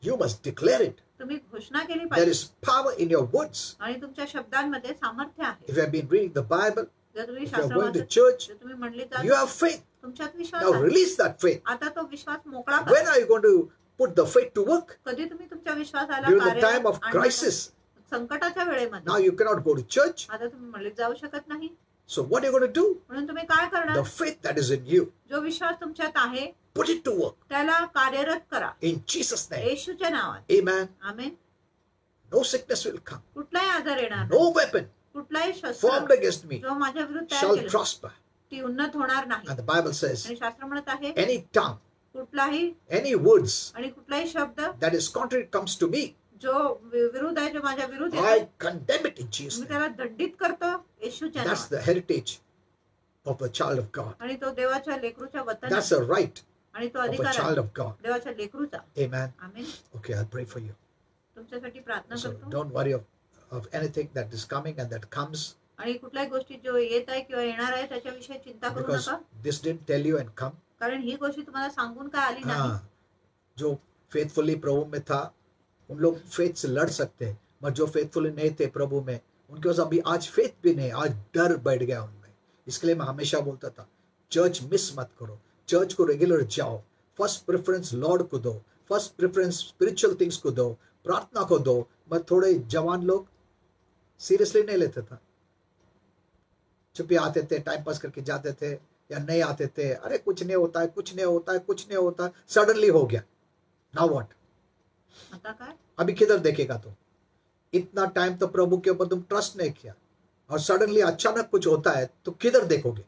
S3: You must declare it.
S2: तुम्ही घोषणा केली
S3: There
S2: पाहिजे.
S3: is power in your words.
S2: आणि तुमच्या शब्दांमध्ये सामर्थ्य आहे.
S3: If you have been reading the Bible,
S2: जर तुम्ही
S3: if you are
S2: शास्त्र
S3: going to
S2: वाचत,
S3: church,
S2: जर तुम्ही मंडळीत
S3: you
S2: जात,
S3: have faith.
S2: तुमच्यात विश्वास
S3: Now
S2: आहे.
S3: release that faith.
S2: आता तो विश्वास मोकळा
S3: When
S2: करा.
S3: are you going to put the faith to work?
S2: कधी तुम्ही तुमच्या विश्वासाला
S3: During the
S2: कार्यरत
S3: time of
S2: आणण्याचा-
S3: crisis.
S2: संकटाच्या वेळेमध्ये.
S3: Now you cannot go to church.
S2: आता तुम्ही मंडळीत जाऊ शकत नाही.
S3: So what are you going to do?
S2: म्हणून तुम्ही काय करणार?
S3: The faith that is in you,
S2: जो विश्वास तुमच्यात आहे
S3: put it to work.
S2: त्याला कार्यरत करा.
S3: In Jesus' name.
S2: येशूच्या नावात.
S3: Amen.
S2: Amen.
S3: No sickness will come.
S2: कुठलाही आजार येणार
S3: No
S2: नाही.
S3: weapon
S2: कुठलाही शस्त्र
S3: formed against me
S2: जो माझ्या विरुद्ध तयार
S3: shall
S2: केलं
S3: prosper.
S2: ती उन्नत होणार नाही.
S3: And the Bible says,
S2: आणि शास्त्र म्हणत आहे
S3: any tongue,
S2: कुठलाही
S3: any words
S2: आणि कुठलाही शब्द
S3: that is contrary comes to me,
S2: जो विरुद्ध आहे, जो माझ्या विरुद्ध
S3: I
S2: आहे,
S3: condemn it in Jesus'
S2: me
S3: name.
S2: त्याला दंडित करतो येशूच्या
S3: That's
S2: नावात.
S3: the heritage of a child of God.
S2: आणि तो देवाच्या लेकरूच्या वतन
S3: That's a right
S2: आणि तो
S3: of a
S2: अधिकार
S3: child
S2: आहे
S3: of God.
S2: देवाच्या लेकरूचा.
S3: Amen.
S2: Amen.
S3: Okay, I'll pray for you.
S2: तुमच्यासाठी प्रार्थना
S3: So
S2: करतो.
S3: don't worry of anything that is coming and that comes,
S2: आणि कुठल्याही गोष्टी जो येत आहे किंवा येणार आहे त्याच्याविषयी चिंता करू
S3: because
S2: नका.
S3: this didn't tell you and come.
S2: कारण ही गोष्टी तुम्हाला सांगून काय आली नाही.
S3: हाँ, जो फेथफुली प्रभु में था उन लोग फेथ से लड़ सकते हैं, मगर जो फेथफुली नहीं थे प्रभु में, उनके पास अभी आज फेथ भी नहीं, आज डर बैठ गया उनमें. इसके लिए मैं हमेशा बोलता था चर्च मिस मत करो, चर्च को रेगुलर जाओ, फर्स्ट प्रेफरेंस लॉर्ड को दो, फर्स्ट प्रेफरेंस स्पिरिचुअल थिंग्स को दो, प्रार्थना को दो। मैं थोड़े जवान लोग सीरियसली नहीं लेते था, चुपी आते थे, टाइम पास करके जाते थे, या नहीं आते थे, अरे कुछ नहीं होता है, कुछ नहीं होता है, कुछ नहीं होता है, सडनली हो गया, नाउ व्हाट?
S2: आता काय?
S3: अभी किधर देखेगा तुम? इतना टाइम तो प्रभु के ऊपर तुम ट्रस्ट नहीं किया, और सडनली अचानक कुछ होता है तो किधर देखोगे?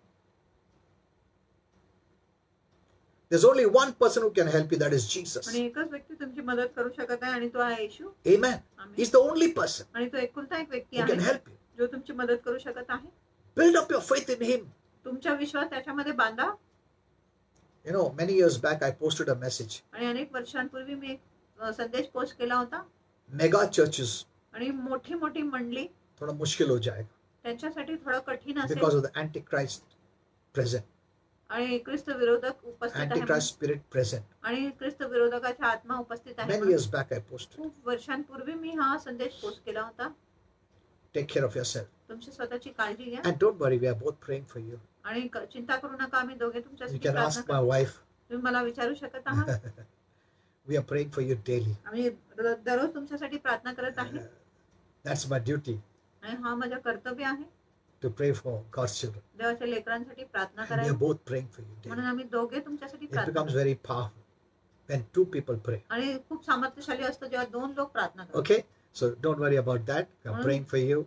S3: There's only one person who can help you, that is Jesus.
S2: आणि एकच व्यक्ती तुमची मदत करू शकत आहे आणि तो आहे येशू.
S3: Amen. He's the only person
S2: आणि तो एकुलता एक व्यक्ती
S3: who can
S2: आहे
S3: help you.
S2: जो तुमची मदत करू शकत आहे.
S3: Build up your faith in Him.
S2: तुमचा विश्वास त्याच्यामध्ये बांधा.
S3: You know, many years back I posted a message.
S2: आणि अनेक वर्षांपूर्वी मी एक संदेश पोस्ट केला होता.
S3: Mega churches
S2: आणि मोठी मोठी मंडळी
S3: थोड़ा मुश्किल हो जाएगा
S2: त्यांच्यासाठी थोडं कठीण
S3: because
S2: असेल
S3: of the Antichrist present,
S2: आणि ख्रिस्त विरोधक उपस्थित आहे
S3: Antichrist spirit present.
S2: आणि ख्रिस्त विरोधकाचा आत्मा उपस्थित आहे.
S3: Many years back I posted.
S2: खूप वर्षांपूर्वी मी हा संदेश पोस्ट केला होता.
S3: Take care of yourself.
S2: तुमची स्वतःची काळजी घ्या
S3: And don't worry, we are both praying for you.
S2: आणि चिंता करू नका, आम्ही दोघे
S3: You
S2: तुमच्यासाठी
S3: can
S2: प्रार्थना
S3: ask my
S2: करू.
S3: wife.
S2: तुम्ही मला विचारू शकत आहात.
S3: We are praying for you daily.
S2: आम्ही दररोज तुमच्यासाठी प्रार्थना करत आहे
S3: That's my duty,
S2: आणि हा माझं कर्तव्य आहे
S3: to pray for God's children.
S2: देवाच्या लेकरांसाठी प्रार्थना
S3: And we are
S2: करायला.
S3: both praying for you daily.
S2: म्हणून आम्ही दोघे तुमच्यासाठी
S3: It
S2: प्रार्थना
S3: becomes
S2: करतो.
S3: very powerful when two people pray.
S2: आणि खूप सामर्थ्यशाली असतो जेव्हा दोन लोक प्रार्थना करतात.
S3: Okay? So don't worry about that. I'm praying for you.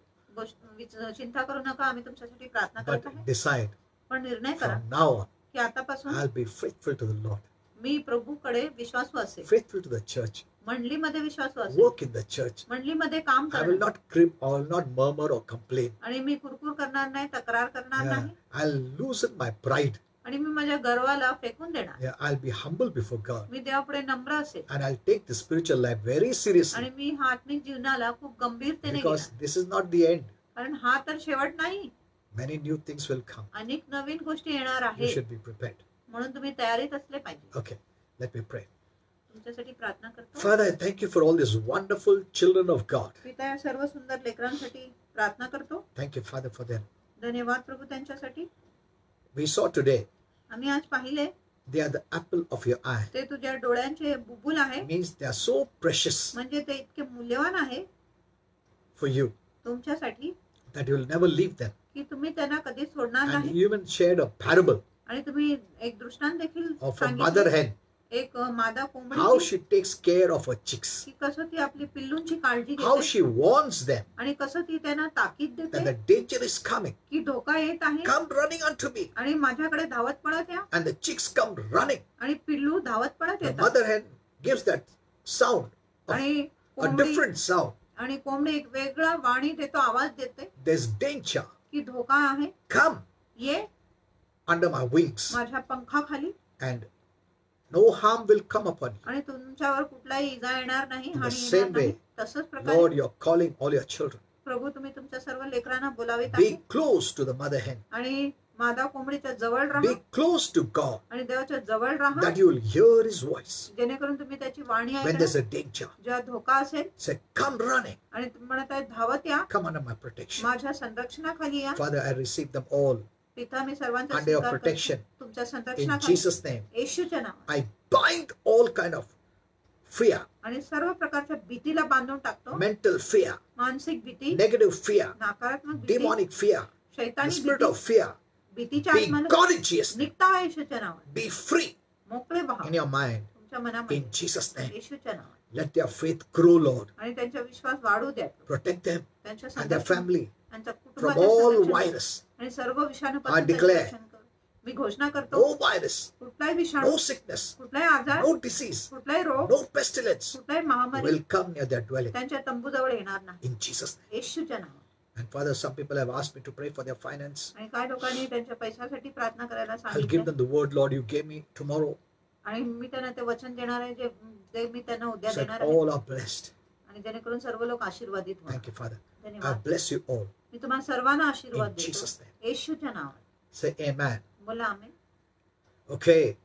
S2: चिंता करू नका, आम्ही तुमच्यासाठी प्रार्थना करत
S3: But
S2: आहे.
S3: decide
S2: पण निर्णय करा
S3: from now on,
S2: की आतापासून
S3: I'll be faithful to the Lord,
S2: मी प्रभूकडे विश्वासू असेल,
S3: faithful to the church,
S2: मंडलीमध्ये विश्वासू असेल,
S3: work in the church.
S2: मंडलीमध्ये काम
S3: I will
S2: करणार
S3: not crib, I will not murmur or complain.
S2: आणि मी कुरकुर करणार नाही, तक्रार करणार
S3: Yeah.
S2: नाही
S3: I'll loosen my pride.
S2: आणि मी माझ्या गर्वाला फेकून देणार.
S3: Yeah, I'll be humble before God.
S2: मी देवापुढे नम्र असेल
S3: And I'll take the spiritual life very
S2: आणि
S3: seriously
S2: मी हा आत्मिक जीवनाला खूप गंभीरतेने
S3: because
S2: घेणार.
S3: this is not the end.
S2: कारण हा तर शेवट नाही,
S3: Many new things will come.
S2: अनेक नवीन गोष्टी येणार
S3: You
S2: आहेत.
S3: should be prepared.
S2: म्हणून तुम्ही तयारीत असले पाहिजे.
S3: Okay, let me pray.
S2: तुमच्यासाठी प्रार्थना करतो.
S3: Father, I thank you for all these wonderful children of God.
S2: पिता या सर्व सुंदर लेकरांसाठी प्रार्थना करतो.
S3: Thank you, Father, for them.
S2: धन्यवाद प्रभू त्यांच्यासाठी.
S3: We saw today
S2: आम्ही आज पाहिले
S3: they are the apple of your eye.
S2: ते तुझ्या डोळ्यांचे बुबुल आहे,
S3: Means they are so precious
S2: म्हणजे ते इतके मूल्यवान आहे
S3: for you
S2: तुमच्यासाठी
S3: that you will never leave them.
S2: की तुम्ही त्यांना कधी सोडणार
S3: And
S2: नाही.
S3: you even shared a parable
S2: आणि तुम्ही एक दृष्टांत देखील
S3: of a mother
S2: सांगितले,
S3: hen,
S2: एक मादा
S3: how
S2: कोंबडी
S3: she takes care of her chicks,
S2: की कसं ती आपली पिल्लूंची काळजी
S3: how
S2: घेते
S3: she warns them
S2: आणि कसं ती त्यांना ताकीद
S3: that
S2: देते
S3: the danger is coming.
S2: की धोका येत आहे
S3: Come running unto me.
S2: आणि माझ्याकडे धावत पळत या.
S3: And the chicks come running.
S2: आणि पिल्लू धावत पळत
S3: The
S2: येतात
S3: mother hen gives that sound,
S2: आणि
S3: a
S2: कोंबडी
S3: different sound.
S2: आणि कोंबडी एक वेगळा वाणी देतो, आवाज देते
S3: There's danger.
S2: की धोका आहे,
S3: Come
S2: ये
S3: under my wings,
S2: माझ्या पंखाखाली
S3: and no harm will come upon you.
S2: आणि तुमच्यावर कुठलाही इजा येणार नाही,
S3: In the
S2: हानी
S3: same
S2: येणार नाही.
S3: way,
S2: तसंच
S3: Lord,
S2: प्रकारे
S3: you're calling all your children.
S2: प्रभू तुम्ही तुमच्या सर्व लेकरांना बोलावित
S3: Be
S2: आहे
S3: close to the mother hen.
S2: आणि मादा कोंबडीच्या जवळ राहा
S3: Be close to God,
S2: आणि देवाच्या जवळ राहा,
S3: that you will hear His voice
S2: जेणेकरून तुम्ही त्याची वाणी
S3: when there's
S2: ऐकणार.
S3: a danger.
S2: जेव्हा धोका असेल
S3: Say, come running.
S2: आणि तुम्ही म्हणत आहे धावत या,
S3: Come under my protection.
S2: माझ्या संरक्षणाखाली या.
S3: Father, I receive them all
S2: पिता मी सर्वांचा
S3: under your
S2: स्वीकार करतो.
S3: protection.
S2: तुमच्या
S3: In
S2: संरक्षणाखाली
S3: Jesus' name,
S2: येशूच्या नावात.
S3: I bind all kind of fear,
S2: आणि सर्व प्रकारच्या भीतीला बांधून टाकतो.
S3: mental fear,
S2: मानसिक भीती,
S3: negative fear,
S2: नकारात्मक भीती,
S3: demonic fear, the
S2: शैतानी
S3: spirit
S2: भीती,
S3: of fear.
S2: भीतीच्या
S3: Be
S2: आत्म्याला
S3: gone in Jesus' name.
S2: निघता येशूच्या नावात.
S3: Be free
S2: मोकळे व्हा
S3: in your mind.
S2: तुमच्या मनामध्ये
S3: In Jesus' name.
S2: येशूच्या नावात.
S3: Let their faith grow, Lord.
S2: आणि त्यांचा विश्वास वाढू द्या.
S3: Protect them
S2: त्यांच्या
S3: and their
S2: संरक्षण,
S3: family
S2: त्यांच्या
S3: from
S2: कुटुंबाचे
S3: all
S2: संरक्षण
S3: virus.
S2: आणि सर्व
S3: I
S2: विषाणूपासून
S3: declare
S2: त्यांचे रक्षण कर. मी घोषणा करतो,
S3: No virus,
S2: कुठलाही विषाणू,
S3: no sickness,
S2: कुठलाही आजार,
S3: no disease,
S2: कुठलाही रोग,
S3: no pestilence
S2: कुठलाही महामारी
S3: will come near their dwelling.
S2: त्यांच्या तंबूजवळ येणार नाही.
S3: In Jesus' name.
S2: येशूच्या नावात.
S3: And Father, some people have asked me to pray for their finance.
S2: आणि काही लोकांनी त्यांच्या पैशासाठी प्रार्थना करायला
S3: I'll give
S2: सांगितलं
S3: them the word, Lord, you gave me tomorrow.
S2: आणि मी त्यांना ते वचन देणार आहे जे ते मी त्यांना उद्या
S3: So
S2: देणार
S3: that
S2: आहे
S3: all are blessed.
S2: आणि जेणेकरून सर्व लोक आशीर्वादित व्हा.
S3: Thank you, Father. I
S2: धन्यवाद.
S3: bless you all.
S2: मी तुम्हाला सर्वांना आशीर्वाद
S3: In
S2: देतो
S3: Jesus' name.
S2: येशूच्या नावात.
S3: Say amen.
S2: बोला आमेन.
S3: Okay.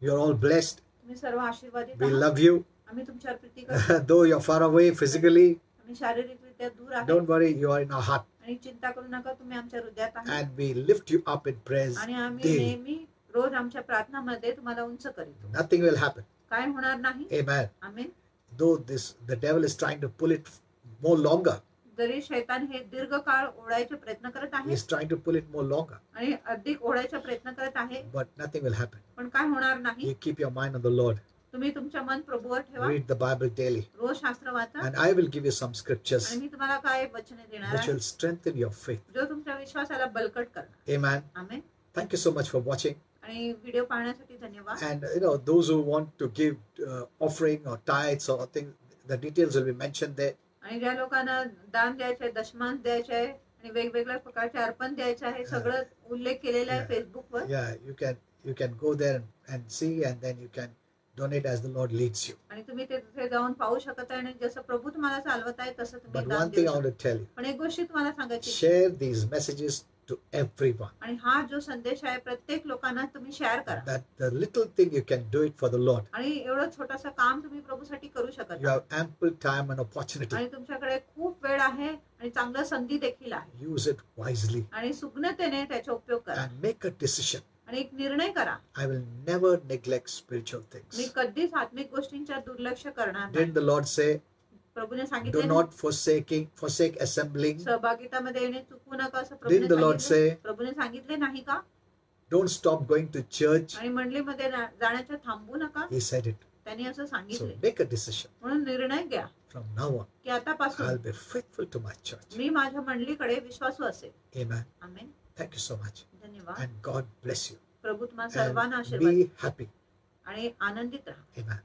S3: You're all blessed.
S2: तुम्ही सर्व आशीर्वादित
S3: We
S2: आहात.
S3: love you.
S2: आम्ही तुमच्यावर प्रीती करतो.
S3: Though you're far away physically,
S2: आम्ही शारीरिकरित्या दूर आहोत
S3: don't worry, you are in our heart.
S2: आणि आणि चिंता करू नका, तुम्ही आमच्या हृदयात आहात
S3: And we lift you up in praise
S2: आणि आम्ही
S3: daily.
S2: नेहमी रोज आमच्या प्रार्थनामध्ये तुम्हाला उंच करीतो.
S3: Nothing will happen.
S2: काय होणार नाही.
S3: Amen.
S2: Amen.
S3: Though the devil is trying to pull it more longer,
S2: जरी शैतान हे दीर्घ काळ ओढायचे प्रयत्न करत आहे
S3: he's trying to pull it more longer,
S2: आणि अधिक ओढायचा प्रयत्न करत आहे,
S3: but nothing will happen.
S2: पण काय होणार नाही.
S3: You keep your mind on the Lord.
S2: तुम्ही तुमच्या मन प्रभूवर ठेवा,
S3: Read the Bible daily.
S2: रोज शास्त्र वाचा
S3: And I will give you some scriptures
S2: आणि मी तुम्हाला काय वचने देणार
S3: which
S2: आहे
S3: will strengthen your faith.
S2: जो तुमच्या विश्वासाला बलकट करणार.
S3: Amen.
S2: Amen.
S3: Thank you so much for watching.
S2: आणि व्हिडिओ पाहण्यासाठी धन्यवाद.
S3: And those who want to give offering or tithes or things, the details will be mentioned there.
S2: आणि ज्या लोकांना दान द्यायचे आहे, दशमांश द्यायचे आहे आणि वेगवेगळ्या प्रकारचे अर्पण द्यायचे आहे, सगळं उल्लेख केलेला आहे
S3: Yeah.
S2: फेसबुकवर.
S3: Yeah, you can go there and see, and then you can donate as the Lord leads you.
S2: आणि तुम्ही तिथे जाऊन पाहू शकता आणि जसं प्रभू तुम्हाला चालवत आहे तसं तुम्ही
S3: But
S2: दान
S3: one
S2: देऊ
S3: thing I want
S2: शकता.
S3: to tell you,
S2: पण एक गोष्ट तुम्हाला सांगायची,
S3: share these messages to everyone.
S2: आणि हा जो संदेश आहे प्रत्येक लोकांना तुम्ही शेअर करा.
S3: That the little thing you can do it for the Lord.
S2: आणि एवढं छोटंसं काम तुम्ही प्रभूसाठी करू शकता.
S3: You have ample time and opportunity.
S2: आणि तुमच्याकडे खूप वेळ आहे आणि चांगलं संधी देखील आहे.
S3: Use it wisely
S2: आणि सुज्ञतेने त्याचा उपयोग करा
S3: and make a decision.
S2: आणि एक निर्णय करा.
S3: I will never neglect spiritual
S2: me
S3: things.
S2: कधीच आत्मिक गोष्टींच्या दुर्लक्ष करणार नाही.
S3: Didn't the Lord say,
S2: प्रभूने
S3: do
S2: सांगितले
S3: not forsake assembling?
S2: सहभागितामध्ये येणे चुकू नका असं
S3: Didn't the Lord say,
S2: प्रभूने सांगितले नाही का.
S3: don't stop going to church?
S2: आणि मंडळीमध्ये जाण्याच्या थांबू नका,
S3: He said it.
S2: त्यांनी असं
S3: So
S2: सांगितले.
S3: make a decision.
S2: म्हणून निर्णय घ्या
S3: From now on,
S2: की आतापासून
S3: I'll be faithful to my church.
S2: मी माझ्या मंडळीकडे विश्वासू असेल.
S3: Amen.
S2: Amen.
S3: Thank you so much.
S2: धन्यवाद.
S3: And God bless you.
S2: प्रभू तुम्हाला सर्वांना
S3: And
S2: आशीर्वाद
S3: be happy.
S2: आणि आनंदित राहा.
S3: Amen.